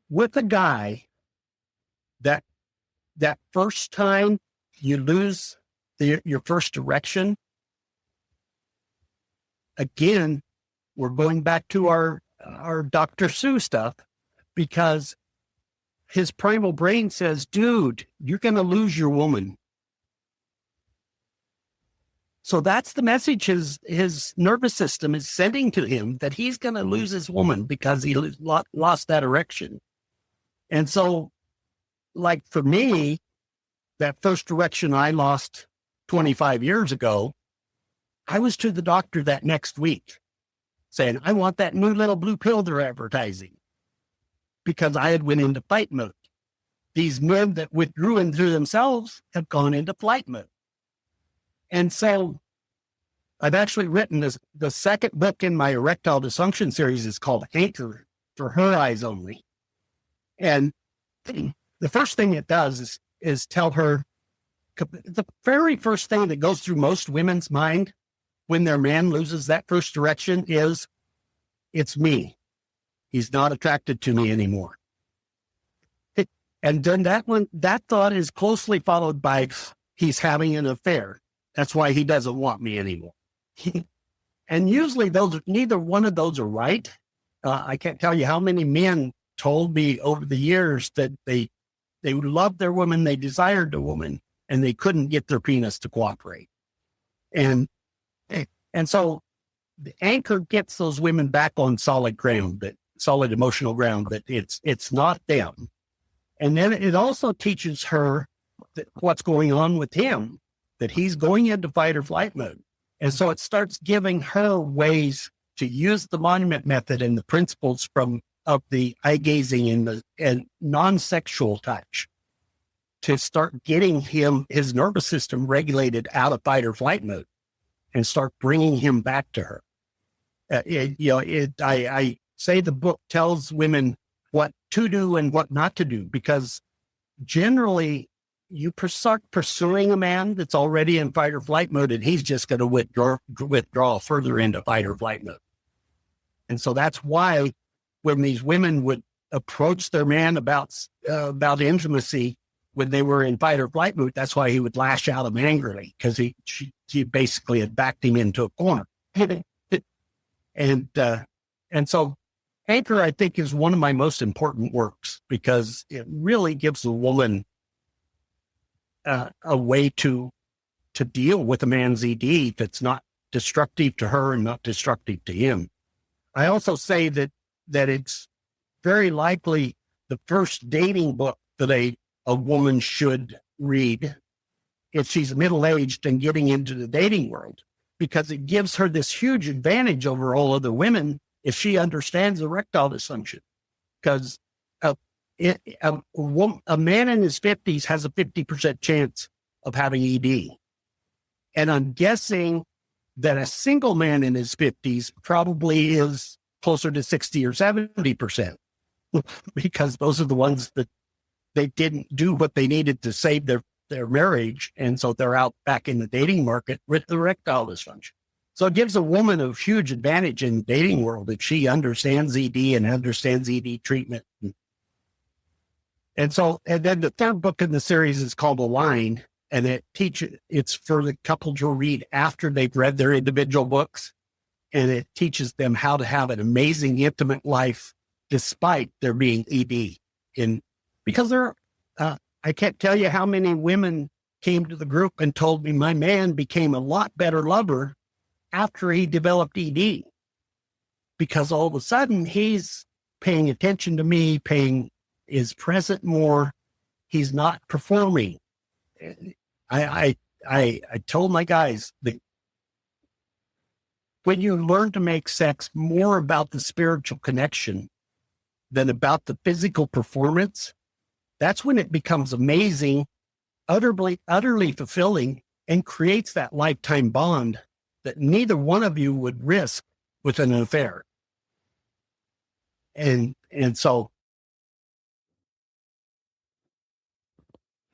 with a guy that first time you lose your first erection, again, we're going back to our Dr. Seuss stuff, because his primal brain says, dude, you're going to lose your woman. So that's the message his nervous system is sending to him, that he's going to lose his woman because he lost that erection. And so, like for me, that first erection I lost 25 years ago, I was to the doctor that next week saying, I want that new little blue pill they're advertising, because I had went into fight mode. These men that withdrew into themselves have gone into flight mode. And so I've actually written the second book in my erectile dysfunction series is called Anchor, for her eyes only. And the first thing it does is tell her, the very first thing that goes through most women's mind when their man loses that first erection is, it's me. He's not attracted to me anymore. And then that thought is closely followed by, he's having an affair. That's why he doesn't want me anymore. And usually neither one of those are right. I can't tell you how many men told me over the years that they loved their woman, they desired the woman, and they couldn't get their penis to cooperate. And so the Anchor gets those women back on solid ground, that solid emotional ground, that it's not them. And then it also teaches her that what's going on with him, that he's going into fight or flight mode. And so it starts giving her ways to use the monument method and the principles of the eye gazing and non-sexual touch to start getting his nervous system regulated out of fight or flight mode and start bringing him back to her. I say the book tells women what to do and what not to do, because generally you start pursuing a man that's already in fight or flight mode, and he's just going to withdraw further into fight or flight mode. And so that's why when these women would approach their man about intimacy when they were in fight or flight mode, that's why he would lash out at them angrily, because she basically had backed him into a corner. And so Anchor, I think, is one of my most important works, because it really gives the woman a way to deal with a man's ED that's not destructive to her and not destructive to him. I also say that it's very likely the first dating book that a woman should read if she's middle-aged and getting into the dating world, because it gives her this huge advantage over all other women if she understands erectile dysfunction. Because a man in his 50s has a 50% chance of having ED. And I'm guessing that a single man in his 50s probably is closer to 60 or 70%, because those are the ones that they didn't do what they needed to save their marriage. And so they're out back in the dating market with erectile dysfunction. So it gives a woman a huge advantage in the dating world if she understands ED and understands ED treatment. And then the third book in the series is called Align, and it's for the couple to read after they've read their individual books. And it teaches them how to have an amazing, intimate life despite there being ED. Because I can't tell you how many women came to the group and told me my man became a lot better lover after he developed ED, because all of a sudden he's paying attention to me, is present more. He's not performing. I told my guys that when you learn to make sex more about the spiritual connection than about the physical performance, that's when it becomes amazing, utterly fulfilling, and creates that lifetime bond that neither one of you would risk with an affair. And so,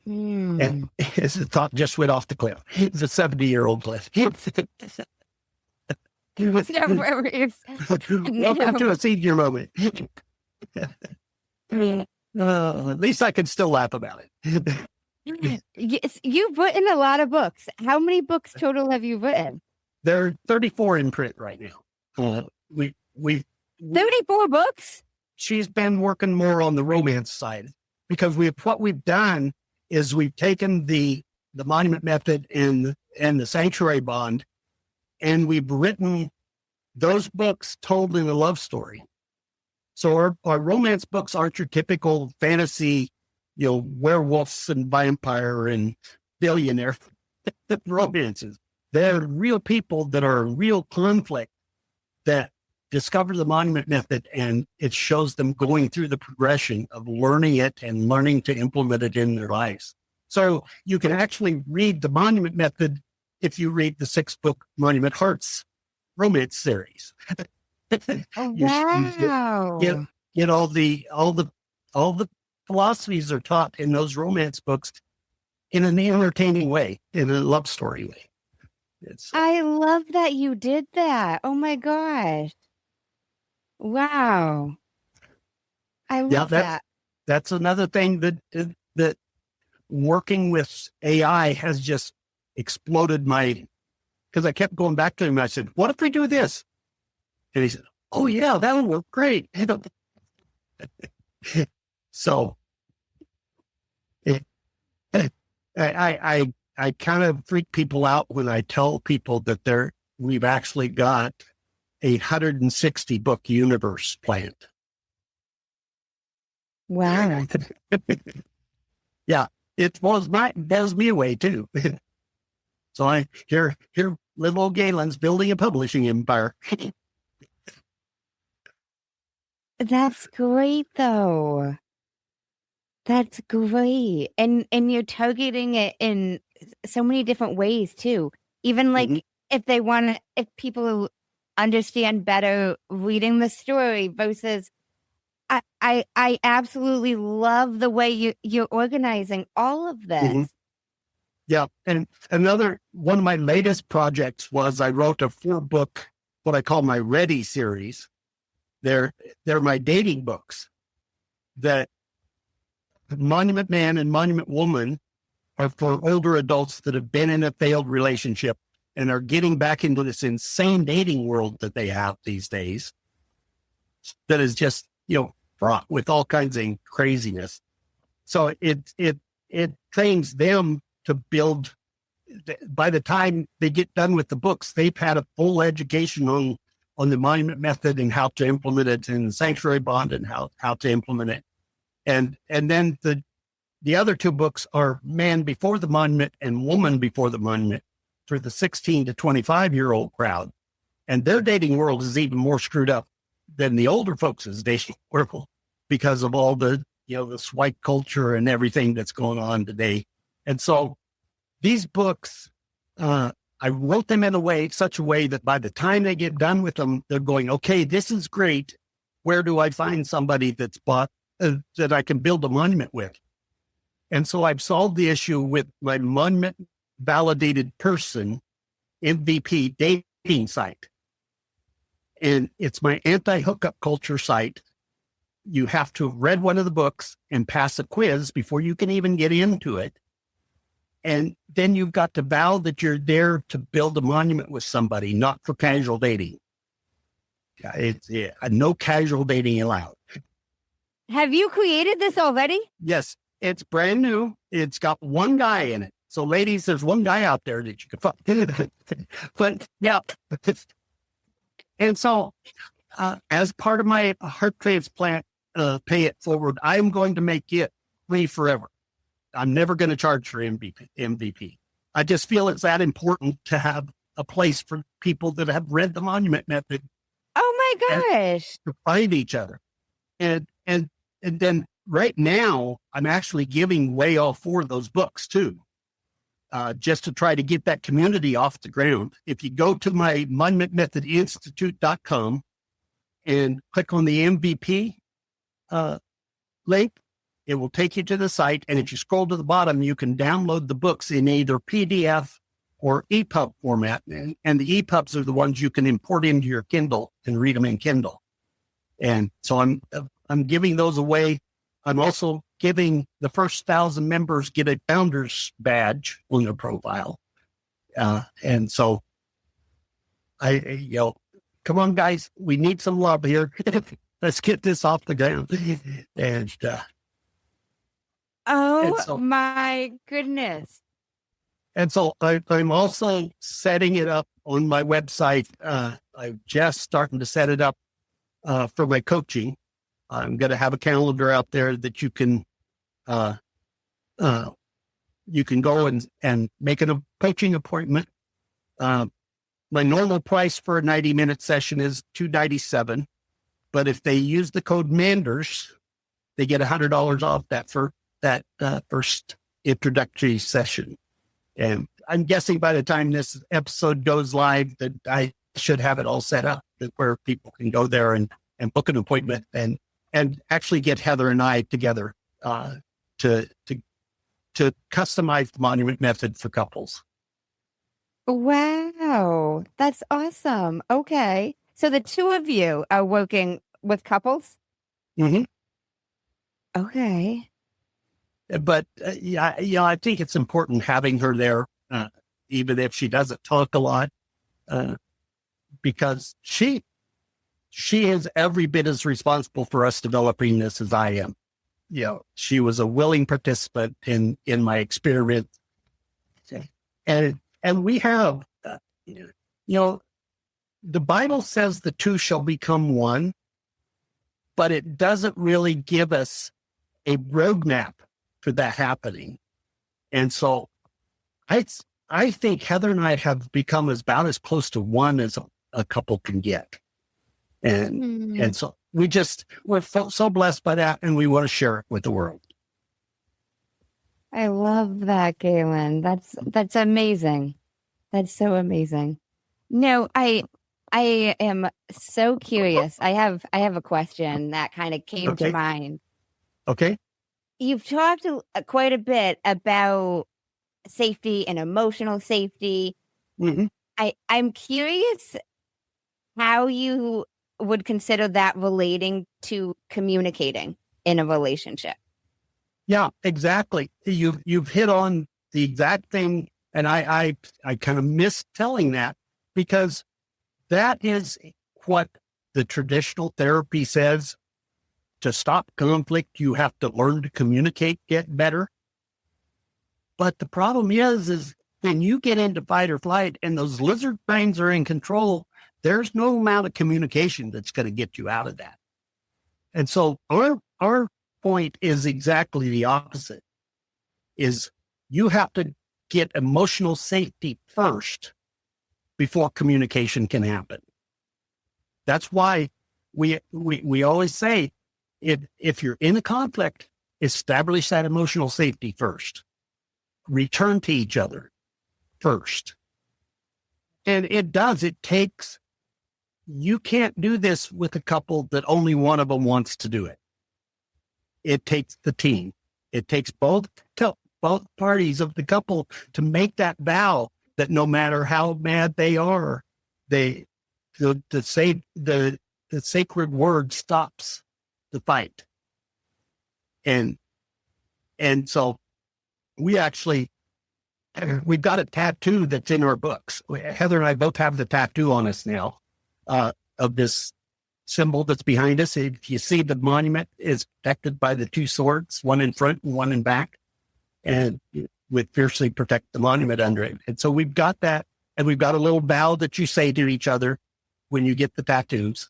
and his thought just went off the cliff. It's a 70-year-old cliff. Welcome to a senior moment. At least I can still laugh about it. Yes, you've written a lot of books. How many books total have you written? There are 34 in print right now. 34 books? She's been working more on the romance side, because what we've done is we've taken the monument method and the sanctuary bond, and we've written those books told in a love story. So our romance books aren't your typical fantasy, werewolves and vampire and billionaire romances. They're real people that are in real conflict that discover the monument method, and it shows them going through the progression of learning it and learning to implement it in their lives. So you can actually read the monument method if you read the 6-book Monument Hearts romance series. Oh, wow. Get all the philosophies are taught in those romance books in an entertaining way, in a love story way. I love that you did that. Oh my gosh. Wow. I love that. That's another thing that working with AI has just exploded because I kept going back to him. I said, what if we do this? And he said, oh yeah, that would work great. So I kind of freak people out when I tell people that we've actually got a 160 book universe planned. Wow. Yeah, it does me away too. So I hear little old Gaylen's building a publishing empire. That's great though. That's great. And you're targeting it in so many different ways too. Even like if people understand better reading the story versus I absolutely love the way you're organizing all of this. Mhm. Yeah. And another one of my latest projects was I wrote a 4-book, what I call my Ready series. They're my dating books. That Monument Man and Monument Woman are for older adults that have been in a failed relationship and are getting back into this insane dating world that they have these days. That is just, fraught with all kinds of craziness. So it trains them to build. By the time they get done with the books, they've had a full education on the monument method and how to implement it, and sanctuary bond and how to implement it. And then the other 2 books are Man Before the Monument and Woman Before the Monument for the 16 to 25-year-old crowd. And their dating world is even more screwed up than the older folks' dating world because of all the, the swipe culture and everything that's going on today. And so these books, I wrote them in such a way that by the time they get done with them, they're going, okay, this is great. Where do I find somebody that's bought that I can build a monument with? And so I've solved the issue with my monument validated person MVP dating site. And it's my anti-hookup culture site. You have to have read one of the books and pass a quiz before you can even get into it. And then you've got to vow that you're there to build a monument with somebody, not for casual dating. It's no casual dating allowed. Have you created this already? Yes, it's brand new. It's got 1 guy in it. So ladies, there's 1 guy out there that you can fuck. But yeah. And so as part of my heart transplant, pay it forward, I'm going to make it free forever. I'm never going to charge for MVP. I just feel it's that important to have a place for people that have read the monument method. Oh my gosh. To find each other. And then right now I'm actually giving away all 4 of those books too. Just to try to get that community off the ground. If you go to my monumentmethodinstitute.com and click on the MVP link, it will take you to the site. And if you scroll to the bottom, you can download the books in either PDF or EPUB format. And the EPUBs are the ones you can import into your Kindle and read them in Kindle. And so I'm giving those away. I'm also giving the first 1,000 members get a founder's badge on their profile. And so come on, guys, we need some love here. Let's get this off the ground. And my goodness. And so I'm also setting it up on my website. I'm just starting to set it up for my coaching. I'm going to have a calendar out there that you can go and make a coaching appointment. My normal price for a 90-minute session is $297, but if they use the code Manders, they get $100 off that first introductory session. And I'm guessing by the time this episode goes live that I should have it all set up where people can go there and book an appointment and actually get Heather and I together to customize the monument method for couples. Wow, that's awesome. Okay. So the 2 of you are working with couples? Mm-hmm. Okay. But I think it's important having her there, even if she doesn't talk a lot, because she is every bit as responsible for us developing this as I am. She was a willing participant in my experiment, and we have, the Bible says the 2 shall become one, but it doesn't really give us a roadmap for that happening. And so I think Heather and I have become about as close to one as a couple can get. And so we're so blessed by that, and we want to share it with the world. I love that, Gaylen. That's amazing. That's so amazing. No, I I am so curious. I have a question that kind of came to mind. Okay. You've talked quite a bit about safety and emotional safety. Mm-hmm. I'm curious how you would consider that relating to communicating in a relationship. Yeah, exactly. You've hit on the exact thing, and I kind of miss telling that, because that is what the traditional therapy says. To stop conflict, you have to learn to communicate, get better. But the problem is when you get into fight or flight and those lizard brains are in control, there's no amount of communication that's going to get you out of that. And so our point is exactly the opposite, is you have to get emotional safety first before communication can happen. That's why we always say, if you're in a conflict, establish that emotional safety first. Return to each other first. And it takes, you can't do this with a couple that only one of them wants to do it. It takes the team. It takes both parties of the couple to make that vow that no matter how mad they are, the sacred word stops the fight. And so we've got a tattoo that's in our books. Heather and I both have the tattoo on us now, of this symbol that's behind us. If you see, the monument is protected by the two swords, one in front and one in back, and with fiercely protect the monument under it. And so we've got that, and we've got a little vow that you say to each other when you get the tattoos.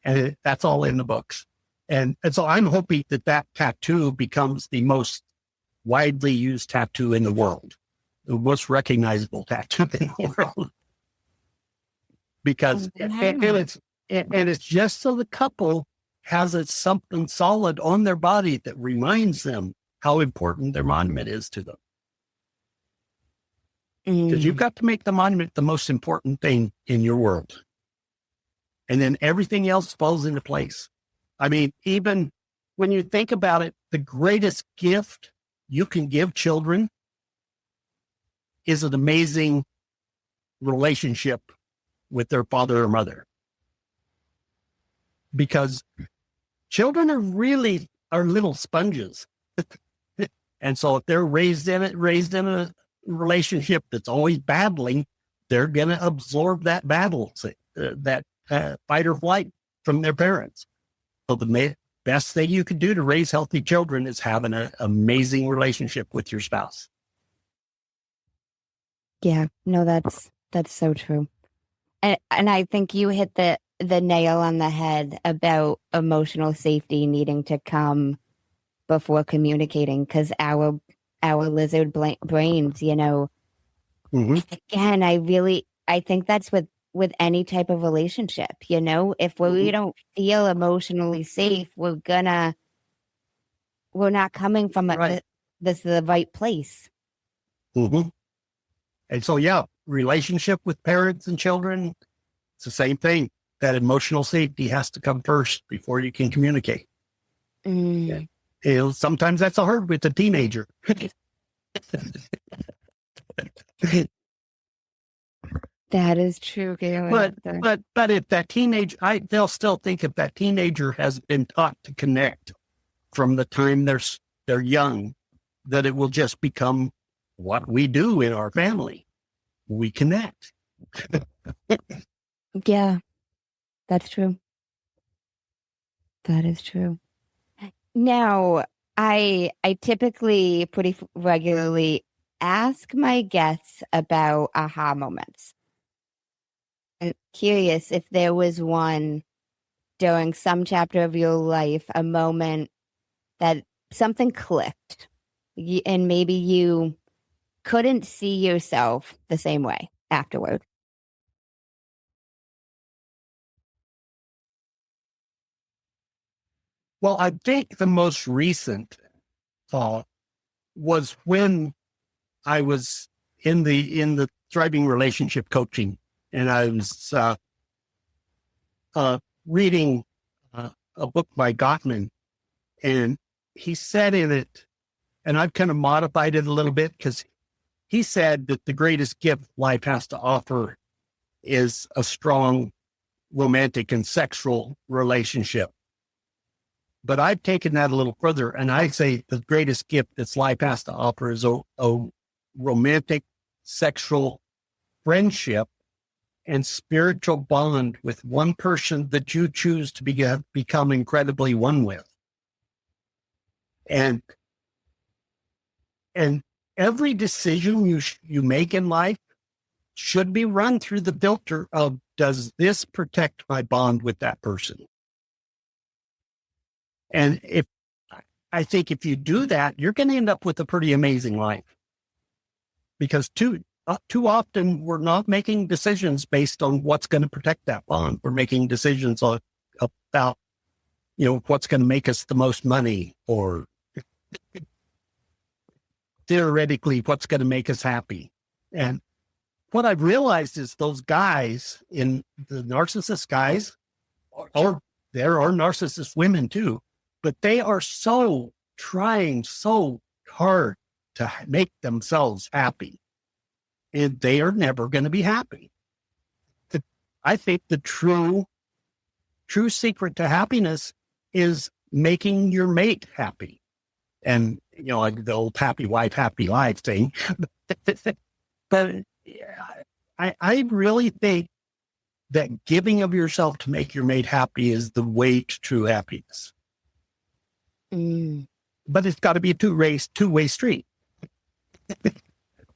And that's all in the books. And so I'm hoping that tattoo becomes the most widely used tattoo in the world, the most recognizable tattoo in the world. Because it's just so the couple has something solid on their body that reminds them how important their monument is to them. Because you've got to make the monument the most important thing in your world. And then everything else falls into place. I mean, even when you think about it, the greatest gift you can give children is an amazing relationship with their father or mother. Because children are little sponges. And so if they're raised in a relationship that's always battling, they're going to absorb that battle, that fight or flight from their parents. So the best thing you can do to raise healthy children is having an amazing relationship with your spouse. Yeah, no, that's so true. And I think you hit the nail on the head about emotional safety needing to come before communicating, because our lizard brains, Mm-hmm. again, I think that's with any type of relationship, if we don't feel emotionally safe, we're not coming from the right place. Mm-hmm. And so, yeah, relationship with parents and children, it's the same thing. That emotional safety has to come first before you can communicate. Yeah. Sometimes that's hard with a teenager. That is true, Gaylen. But if that they'll still think if that teenager has been taught to connect from the time they're young, that it will just become what we do in our family. We connect. Yeah, that's true. That is true. Now, I typically pretty regularly ask my guests about aha moments. I'm curious if there was one during some chapter of your life, a moment that something clicked and maybe you couldn't see yourself the same way afterward. Well, I think the most recent thought was when I was in the thriving relationship coaching and I was reading a book by Gottman, and he said in it, and I've kind of modified it a little bit, because he said that the greatest gift life has to offer is a strong romantic and sexual relationship. But I've taken that a little further, and I say the greatest gift that life has to offer is a romantic, sexual friendship and spiritual bond with one person that you choose to become incredibly one with. And every decision you make in life should be run through the filter of, does this protect my bond with that person? And I think if you do that, you're going to end up with a pretty amazing life. Because too often we're not making decisions based on what's going to protect that bond. We're making decisions about, what's going to make us the most money, or theoretically, what's going to make us happy. And what I've realized is those guys, in the narcissist guys, or there are narcissist women too, but they are trying so hard to make themselves happy, and they are never going to be happy. I think the true secret to happiness is making your mate happy. And, like the old happy wife, happy life thing. But I really think that giving of yourself to make your mate happy is the way to true happiness. But it's got to be a two-way street.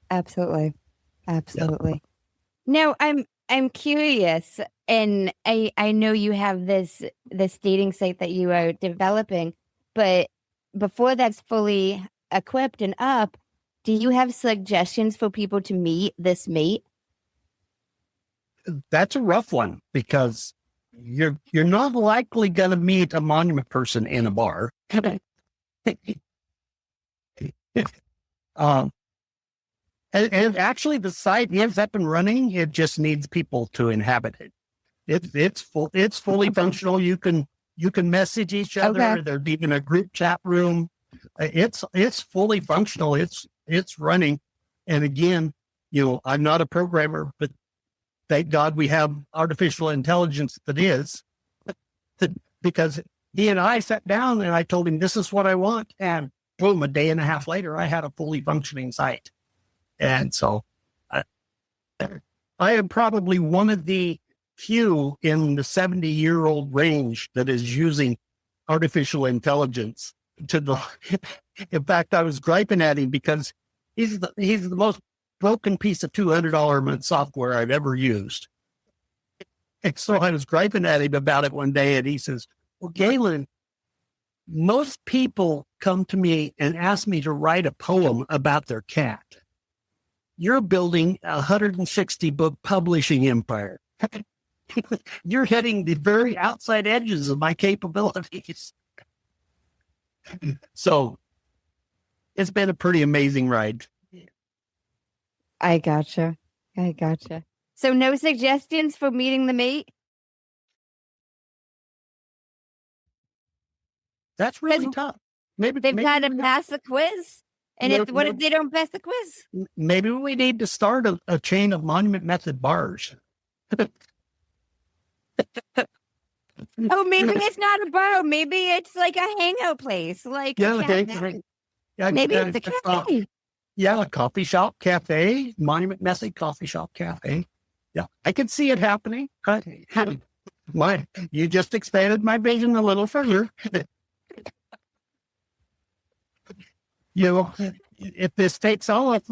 Absolutely. Absolutely. Yeah. Now, I'm curious, and I know you have this dating site that you are developing, but before that's fully equipped and up, do you have suggestions for people to meet this mate? That's a rough one, because you're not likely going to meet a monument person in a bar. And actually, the site is up and running. It just needs people to inhabit it. It's fully functional. You can message each other. Okay. There's even a group chat room. It's fully functional. It's running. And again, I'm not a programmer, but thank God we have artificial intelligence that is. Because he and I sat down and I told him, this is what I want. And boom, a day and a half later, I had a fully functioning site. And so I am probably one of the few in the 70-year-old range that is using artificial intelligence in fact, I was griping at him because he's the most broken piece of $200 a month software I've ever used. And so I was griping at him about it one day, and he says, well, Gaylen, most people come to me and ask me to write a poem about their cat. You're building a 160-book publishing empire. You're hitting the very outside edges of my capabilities. So it's been a pretty amazing ride. I gotcha. So no suggestions for meeting the mate? That's really tough. Maybe got to pass the quiz. And what if they don't pass the quiz? Maybe we need to start a chain of monument method bars. Oh, maybe it's not a bar. Maybe it's like a hangout place. Like maybe it's a cafe. A coffee shop, cafe, monument method coffee shop, cafe. Yeah, I can see it happening. You just expanded my vision a little further. If this takes off,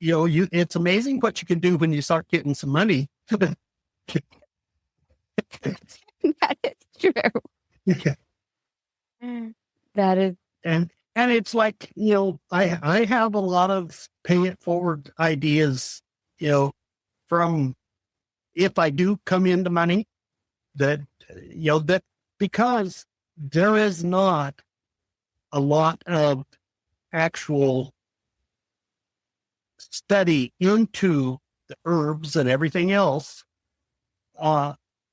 it's amazing what you can do when you start getting some money. That is true. Yeah. That is. And it's like, I have a lot of pay it forward ideas, from if I do come into money, that because there is not a lot of actual study into the herbs and everything else,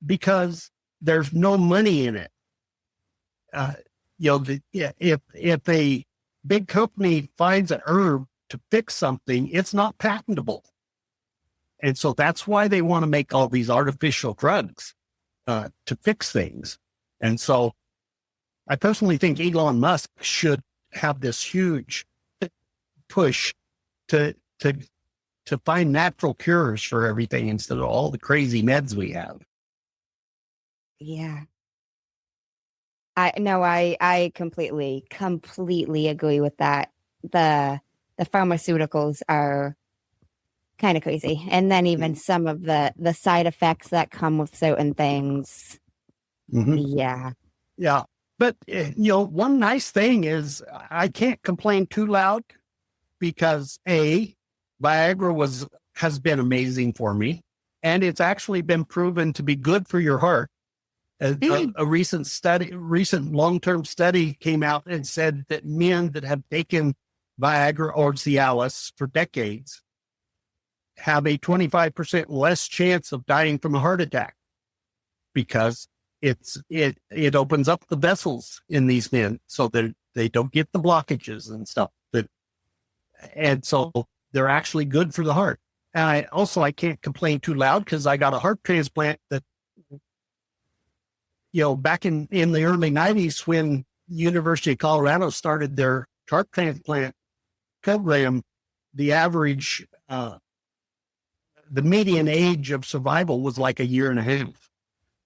because there's no money in it. If a big company finds an herb to fix something, it's not patentable. And so that's why they want to make all these artificial drugs to fix things. And so I personally think Elon Musk should have this huge push to find natural cures for everything instead of all the crazy meds we have. Yeah. I completely agree with that. The pharmaceuticals are kind of crazy. And then even some of the side effects that come with certain things. Mm-hmm. Yeah. Yeah. But, one nice thing is I can't complain too loud because Viagra has been amazing for me. And it's actually been proven to be good for your heart. A recent long-term study came out and said that men that have taken Viagra or Cialis for decades have a 25% less chance of dying from a heart attack because it opens up the vessels in these men so that they don't get the blockages and stuff. And so they're actually good for the heart. And I can't complain too loud because I got a heart transplant that, back in the early 90s when University of Colorado started their heart transplant program, the average, the median age of survival was like a year and a half.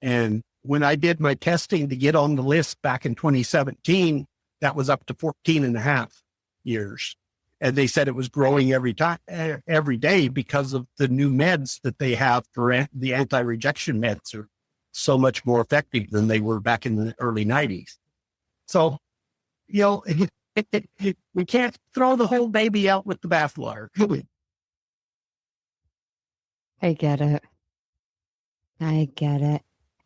And when I did my testing to get on the list back in 2017, that was up to 14 and a half years. And they said it was growing every day because of the new meds that they have for the anti-rejection meds are so much more effective than they were back in the early 90s. So, we can't throw the whole baby out with the bathwater. I get it.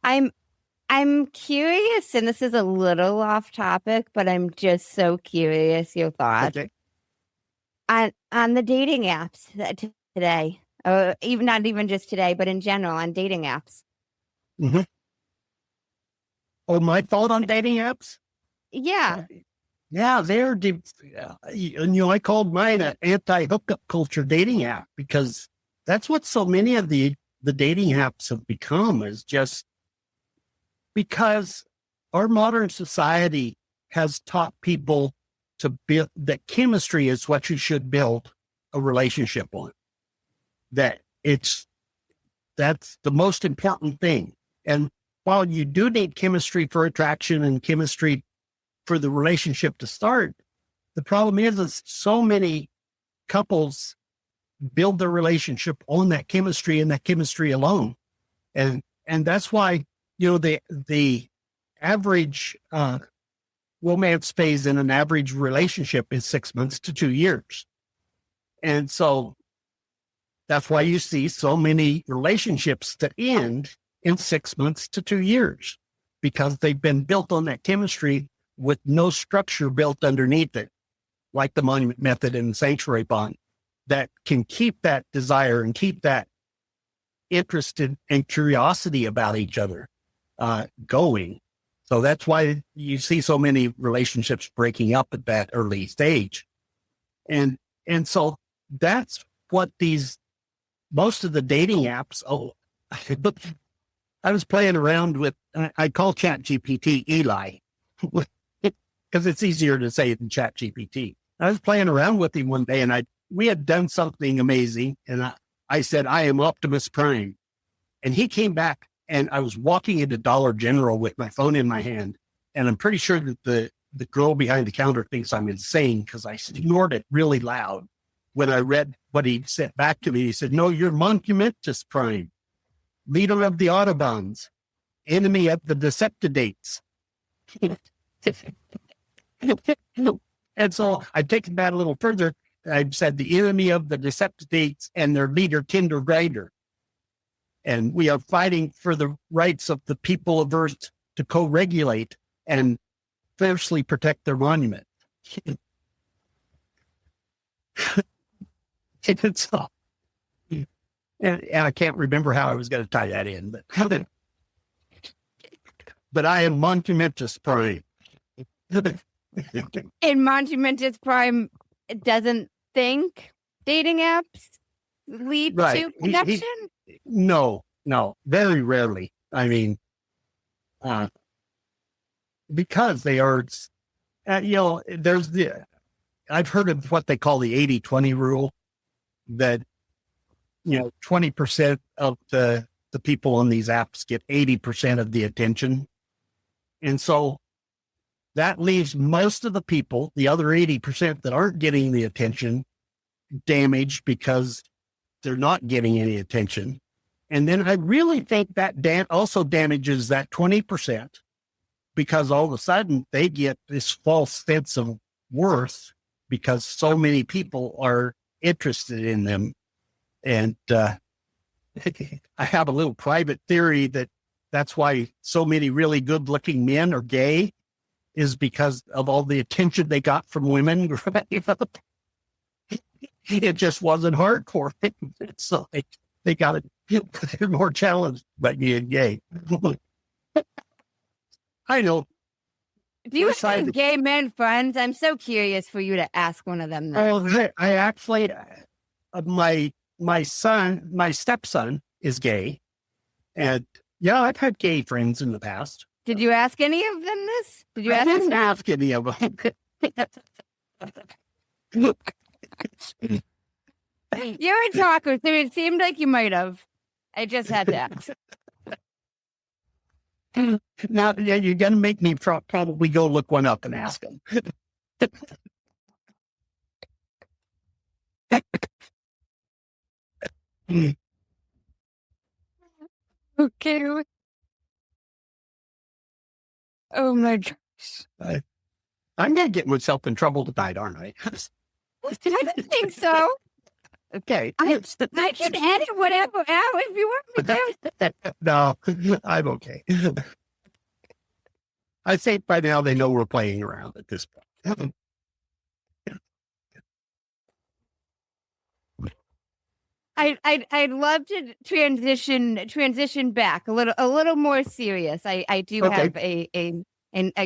I'm curious, and this is a little off topic, but I'm just so curious your thoughts on the dating apps today, or even not even just today, but in general on dating apps. Mm-hmm. Oh, my thought on dating apps? Yeah. Yeah, they're, I called mine an anti-hookup culture dating app because that's what so many of the dating apps have become, is just because our modern society has taught people to build that chemistry is what you should build a relationship on. That's the most important thing. And while you do need chemistry for attraction and chemistry for the relationship to start, the problem is so many couples build their relationship on that chemistry and that chemistry alone. And that's why, the average romance phase in an average relationship is 6 months to 2 years. And so that's why you see so many relationships that end in 6 months to 2 years, because they've been built on that chemistry with no structure built underneath it, like the monument method and the sanctuary bond, that can keep that desire and keep that interest and curiosity about each other going. So that's why you see so many relationships breaking up at that early stage. And so that's what most of the dating apps. I was playing around with, I call ChatGPT Eli because it's easier to say than ChatGPT. I was playing around with him one day and we had done something amazing. And I said, I am Optimus Prime. And he came back and I was walking into Dollar General with my phone in my hand. And I'm pretty sure that the girl behind the counter thinks I'm insane because I snorted really loud when I read what he said back to me. He said, no, you're Monumentus Prime, leader of the Autobahns, enemy of the Deceptidates. And so I've taken that a little further. I've said the enemy of the Deceptidates and their leader, Tinder Grinder. And we are fighting for the rights of the people of Earth to co-regulate and fiercely protect their monument. and I can't remember how I was going to tie that in, but I am monumentous prime. In monumentous prime doesn't think dating apps lead Right. to connection? No, very rarely. I mean, because they are, I've heard of what they call the 80-20 rule, that, 20% of the people on these apps get 80% of the attention. And so that leaves most of the people, the other 80% that aren't getting the attention, damaged because they're not getting any attention. And then I really think that also damages that 20%, because all of a sudden they get this false sense of worth because so many people are interested in them. And I have a little private theory that's why so many really good looking men are gay, is because of all the attention they got from women. It just wasn't hard for them. So they got it. They're more challenged by being gay. I know. Do you have any gay men friends? I'm so curious for you to ask one of them that. Oh, I actually, my stepson is gay, and yeah, I've had gay friends in the past. Did you ask any of them this? Did you I ask? didn't ask any of them. You're a talker, so it seemed like you might have. I just had to ask. Now, you're going to make me probably go look one up and ask them. Okay. Oh my gosh. I'm going to get myself in trouble tonight, aren't I? I don't think so. Okay. I can edit whatever out if you want me to. No, I'm okay. I think by now they know we're playing around at this point. I'd love to transition back a little more serious. I do have a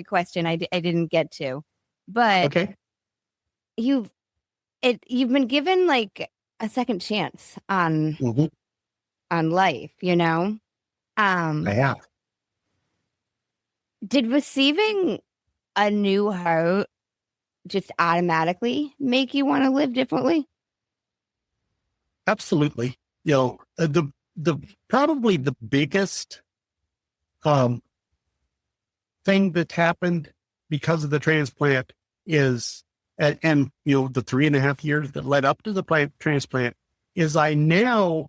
question I didn't get to, but okay. You've been given like a second chance on life, I have. Did receiving a new heart just automatically make you want to live differently? Absolutely. The probably the biggest thing that happened because of the transplant is, and the 3.5 years that led up to the transplant, is I now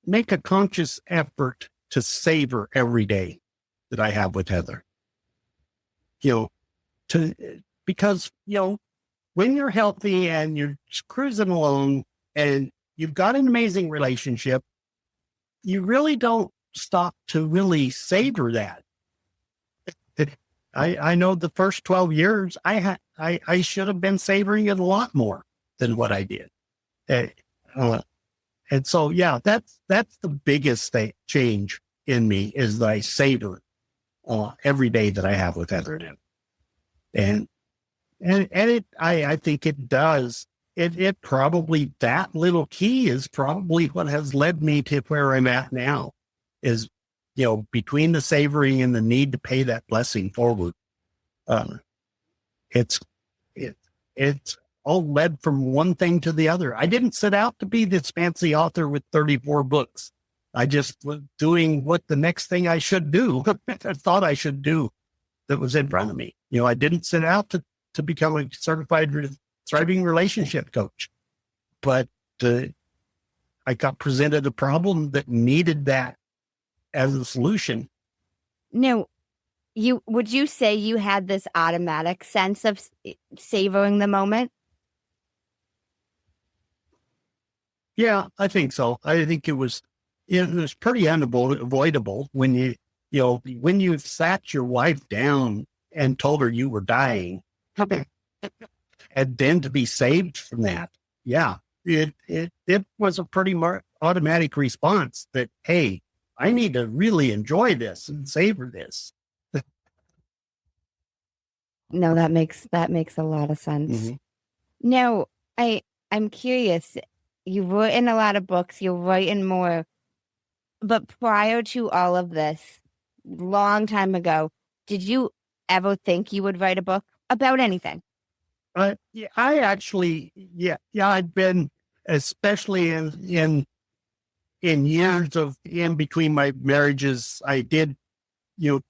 make a conscious effort to savor every day that I have with Heather. Because when you're healthy and you're cruising along and you've got an amazing relationship, you really don't stop to really savor that. I know the first 12 years I should have been savoring it a lot more than what I did. And so, yeah, that's the biggest change in me, is that I savor every day that I have with Heather. And I think it does. It probably, that little key is probably what has led me to where I'm at now, is, between the savoring and the need to pay that blessing forward. It's all led from one thing to the other. I didn't set out to be this fancy author with 34 books. I just was doing what the next thing I should do, I thought I should do, that was in front of me. I didn't set out to become a certified thriving relationship coach, but I got presented a problem that needed that as a solution. Now, would you say you had this automatic sense of savoring the moment? Yeah, I think so. I think it was pretty unavoidable when when you sat your wife down and told her you were dying, and then to be saved from that. Yeah, it was a pretty automatic response that, hey, I need to really enjoy this and savor this. No, that makes a lot of sense. Mm-hmm. Now, I'm curious. You've written a lot of books. You're writing more, but prior to all of this, long time ago, did you ever think you would write a book about anything? Yeah, I actually, I've been, especially in years of in between my marriages, I did,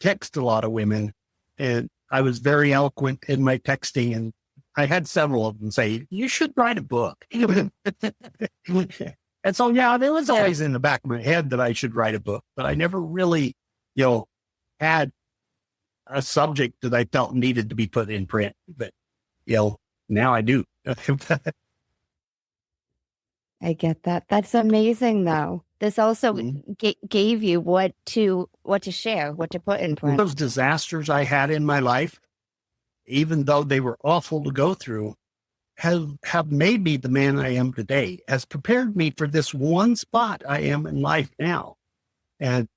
text a lot of women, and I was very eloquent in my texting, and I had several of them say, "You should write a book." And so, yeah, there was always in the back of my head that I should write a book, but I never really, had a subject that I felt needed to be put in print. But, now I do. I get that. That's amazing, though. This also gave you what to share, what to put in print. Those disasters I had in my life, even though they were awful to go through, have made me the man I am today, has prepared me for this one spot I am in life now. And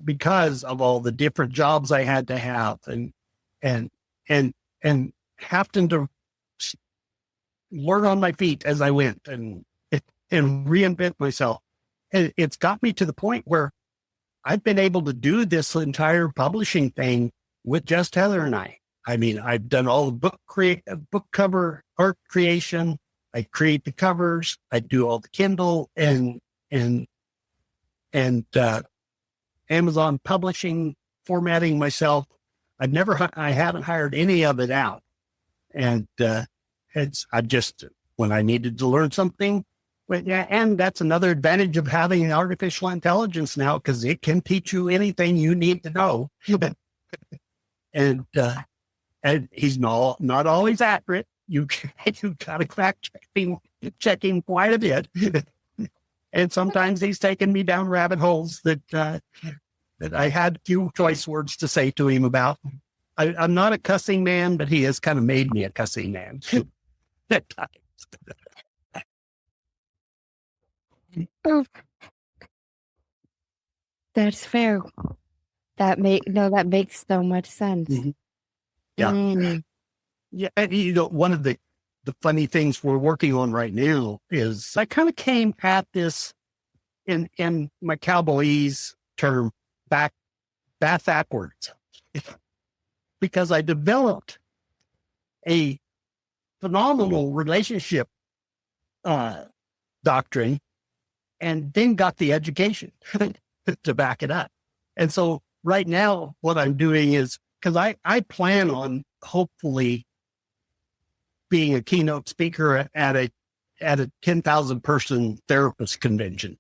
because of all the different jobs I had to have and having to learn on my feet as I went and reinvent myself. And it's got me to the point where I've been able to do this entire publishing thing with just Heather and I. I mean, I've done all the book cover art creation. I create the covers. I do all the Kindle and Amazon publishing, formatting myself. I haven't hired any of it out. And I just, when I needed to learn something, and that's another advantage of having artificial intelligence now, because it can teach you anything you need to know. And he's not always accurate. You got to crack checking quite a bit. And sometimes he's taken me down rabbit holes that I had few choice words to say to him about. I'm not a cussing man, but he has kind of made me a cussing man at times. Oh, that's fair. That makes so much sense. Mm-hmm. Yeah. Yeah. And, one of the funny things we're working on right now is I kind of came at this in my cowboyese term backwards, because I developed a phenomenal relationship doctrine and then got the education to back it up. And so right now what I'm doing is, because I plan on hopefully being a keynote speaker at a 10,000 person therapist convention.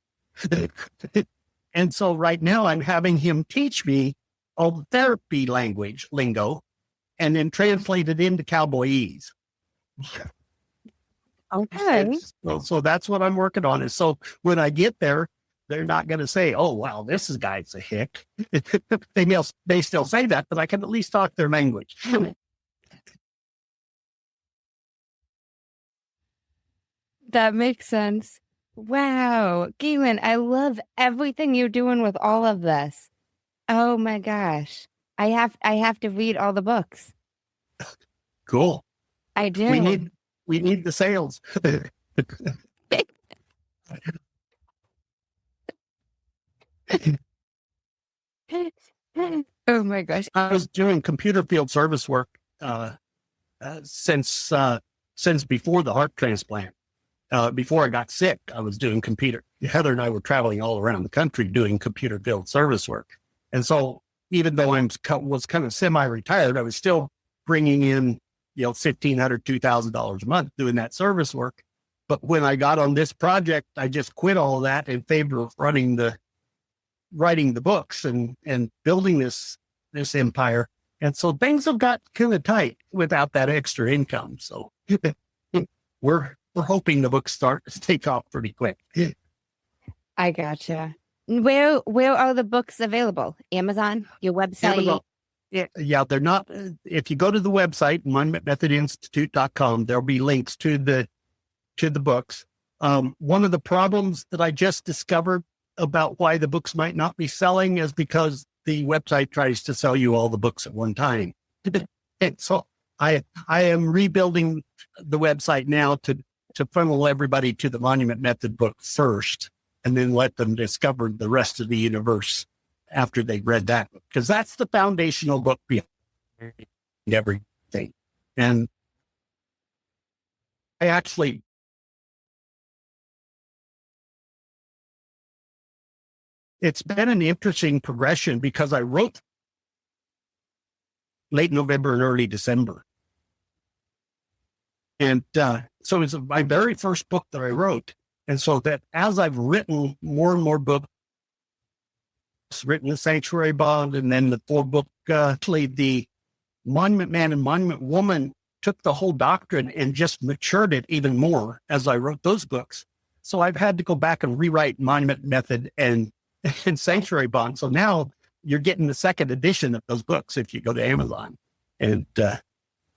And so right now I'm having him teach me all the therapy lingo, and then translate it into cowboyese. Okay. So that's what I'm working on. Is so when I get there, they're not going to say, "Oh, wow, this guy's a hick." They still say that, but I can at least talk their language. That makes sense. Wow. Gaylen, I love everything you're doing with all of this. Oh my gosh. I have to read all the books. Cool. I do. We need the sales. Oh my gosh. I was doing computer field service work since before the heart transplant. Before I got sick, I was doing Heather and I were traveling all around the country doing computer field service work. And so even though I was kind of semi-retired, I was still bringing in, $1,500, $2,000 a month doing that service work. But when I got on this project, I just quit all of that in favor of writing the books and building this empire. And so things have got kind of tight without that extra income. So we're hoping the books start to take off pretty quick. I gotcha. Where are the books available? Amazon? Your website? Amazon. Yeah, they're not. If you go to the website, monumentmethodinstitute.com, there'll be links to the books. One of the problems that I just discovered about why the books might not be selling is because the website tries to sell you all the books at one time. And so I am rebuilding the website now to funnel everybody to the Monument Method book first, and then let them discover the rest of the universe after they've read that book, because that's the foundational book behind everything. And I actually, it's been an interesting progression because I wrote late November and early December. And so it was my very first book that I wrote. And so that as I've written more and more books, written The Sanctuary Bond, and then the 4-book, actually the Monument Man and Monument Woman took the whole doctrine and just matured it even more as I wrote those books. So I've had to go back and rewrite Monument Method and Sanctuary Bond. So now you're getting the second edition of those books if you go to Amazon. And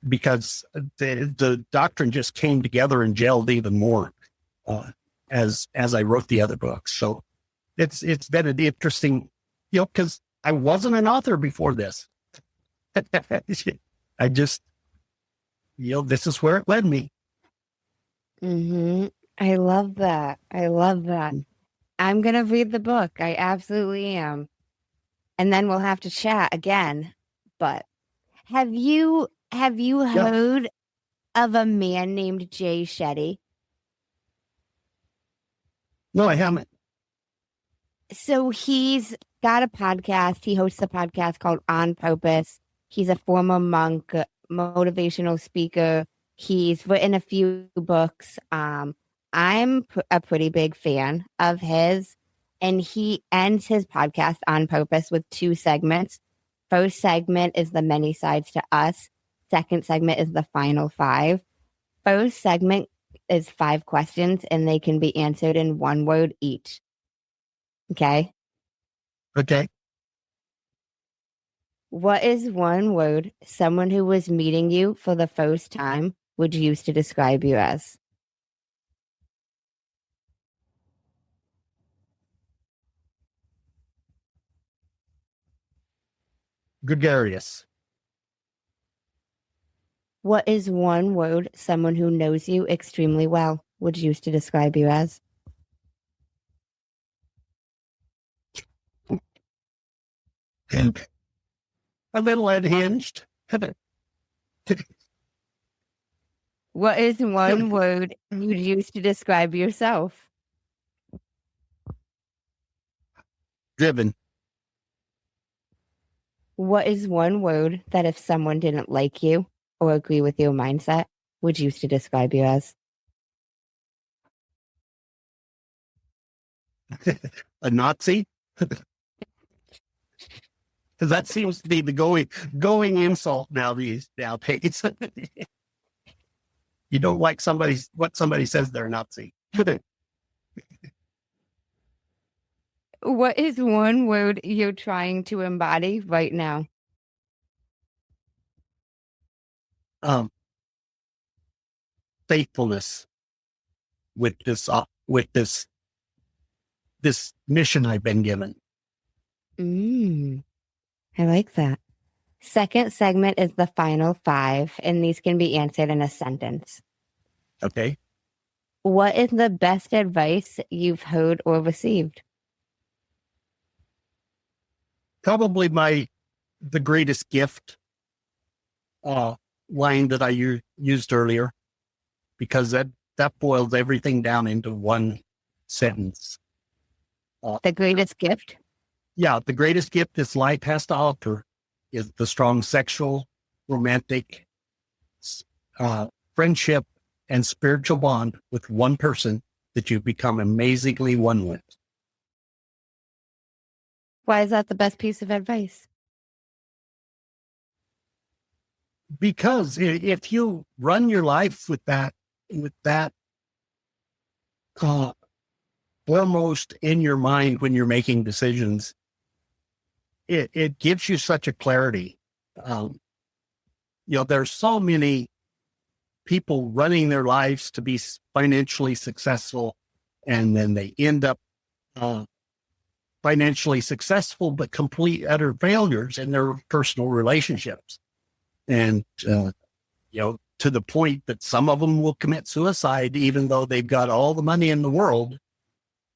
because the doctrine just came together and gelled even more as I wrote the other books. So it's been an interesting, because I wasn't an author before this. I just, this is where it led me. Mm-hmm. I love that. I love that. I'm going to read the book. I absolutely am. And then we'll have to chat again. But have you heard of a man named Jay Shetty? No, I haven't. So he's got a podcast. He hosts a podcast called On Purpose. He's a former monk, motivational speaker. He's written a few books. I'm a pretty big fan of his, and he ends his podcast On Purpose with 2 segments. First segment is the many sides to us. Second segment is the final 5. First segment is 5 questions, and they can be answered in 1 word each. Okay? Okay. What is 1 word someone who was meeting you for the first time would use to describe you as? Gregarious. What is 1 word someone who knows you extremely well would use to describe you as? And a little unhinged. What is 1 word you'd use to describe yourself? Driven. What is 1 word that if someone didn't like you or agree with your mindset would use to describe you as? A Nazi. Because that seems to be the going insult nowadays. You don't like what somebody says they're Nazi. What is 1 word you're trying to embody right now? Faithfulness with this mission I've been given. I like that. Second segment is the final 5, and these can be answered in a sentence. Okay. What is the best advice you've heard or received? Probably the greatest gift line that I used earlier, because that boils everything down into 1 sentence. The greatest gift? Yeah, the greatest gift this life has to offer is the strong sexual, romantic, friendship, and spiritual bond with 1 person that you've become amazingly one with. Why is that the best piece of advice? Because if you run your life with that foremost in your mind when you're making decisions, it gives you such a clarity. There's so many people running their lives to be financially successful, and then they end up financially successful, but complete utter failures in their personal relationships. And, to the point that some of them will commit suicide, even though they've got all the money in the world,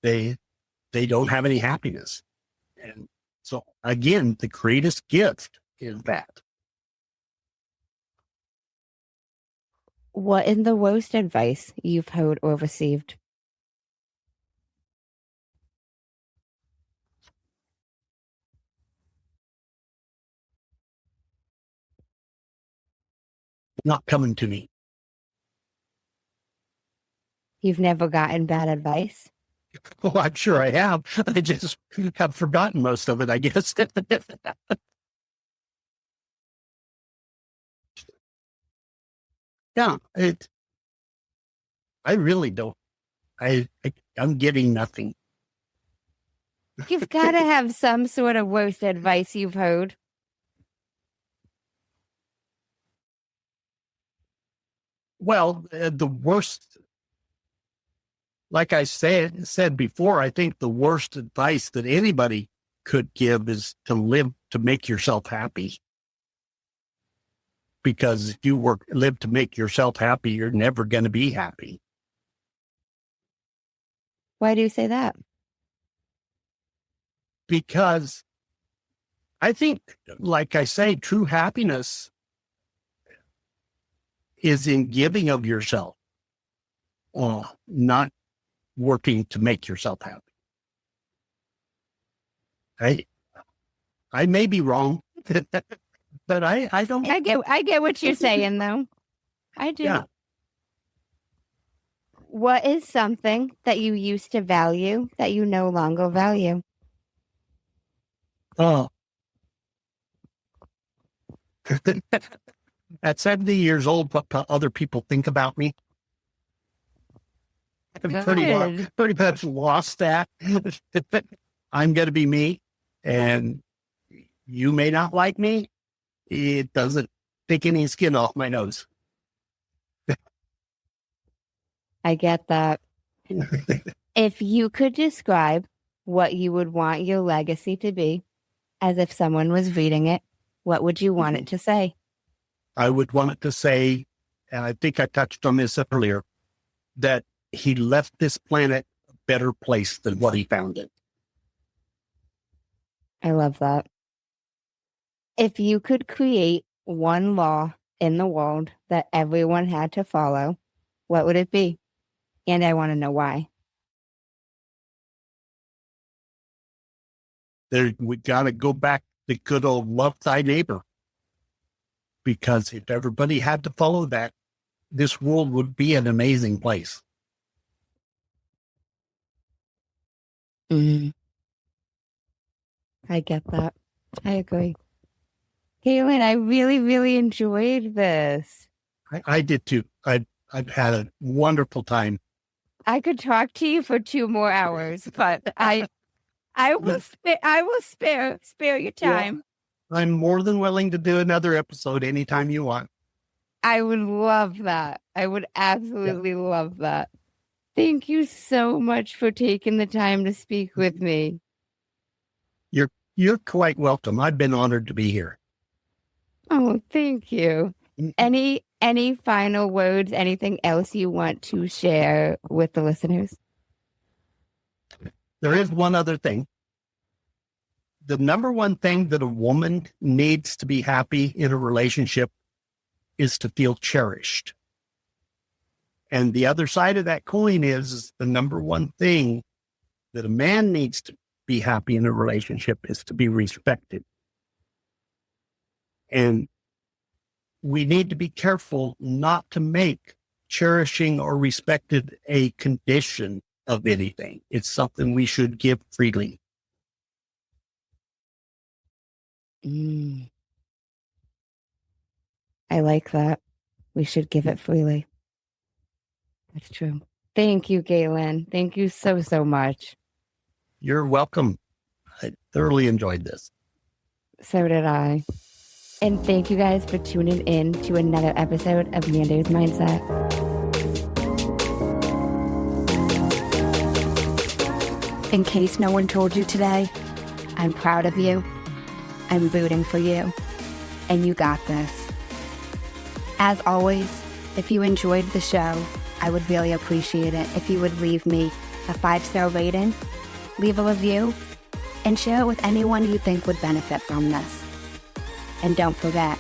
they don't have any happiness. And so again, the greatest gift is that. What is the worst advice you've heard or received? Not coming to me. You've never gotten bad advice? Well, I'm sure I have. I just have forgotten most of it, I guess. Yeah, I really don't. I'm getting nothing. You've got to have some sort of worst advice you've heard. Well, the worst, like I said before, I think the worst advice that anybody could give is to live to make yourself happy. Because if you live to make yourself happy, you're never going to be happy. Why do you say that? Because I think, like I say, true happiness is in giving of yourself, not working to make yourself happy. I may be wrong, but I don't. I get what you're saying, though. I do. Yeah. What is something that you used to value that you no longer value? Oh. At 70 years old, what other people think about me? I've pretty much lost that. I'm going to be me, and you may not like me. It doesn't take any skin off my nose. I get that. If you could describe what you would want your legacy to be, as if someone was reading it, what would you want it to say? I would want it to say, and I think I touched on this earlier, that he left this planet a better place than what he found it. I love that. If you could create one law in the world that everyone had to follow, what would it be? And I want to know why. We got to go back to good old love thy neighbor. Because if everybody had to follow that, this world would be an amazing place. I get that. I agree. Gaylen, I really, really enjoyed this. I did too. I've had a wonderful time. I could talk to you for 2 more hours, but I will spare your time. Yeah, I'm more than willing to do another episode anytime you want. I would love that. I would absolutely love that. Thank you so much for taking the time to speak with me. You're quite welcome. I've been honored to be here. Oh, thank you. Any final words, anything else you want to share with the listeners? There is one other thing. The number one thing that a woman needs to be happy in a relationship is to feel cherished. And the other side of that coin is the number one thing that a man needs to be happy in a relationship is to be respected. And we need to be careful not to make cherishing or respected a condition of anything. It's something we should give freely. I like that. We should give it freely. That's true. Thank you, Gaylen. Thank you so, so much. You're welcome. I thoroughly enjoyed this. So did I. And thank you guys for tuning in to another episode of Mandy's Mindset. In case no one told you today, I'm proud of you. I'm rooting for you. And you got this. As always, if you enjoyed the show, I would really appreciate it if you would leave me a 5-star rating, leave a review, and share it with anyone you think would benefit from this. And don't forget,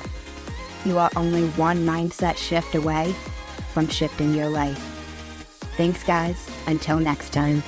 you are only one mindset shift away from shifting your life. Thanks, guys. Until next time.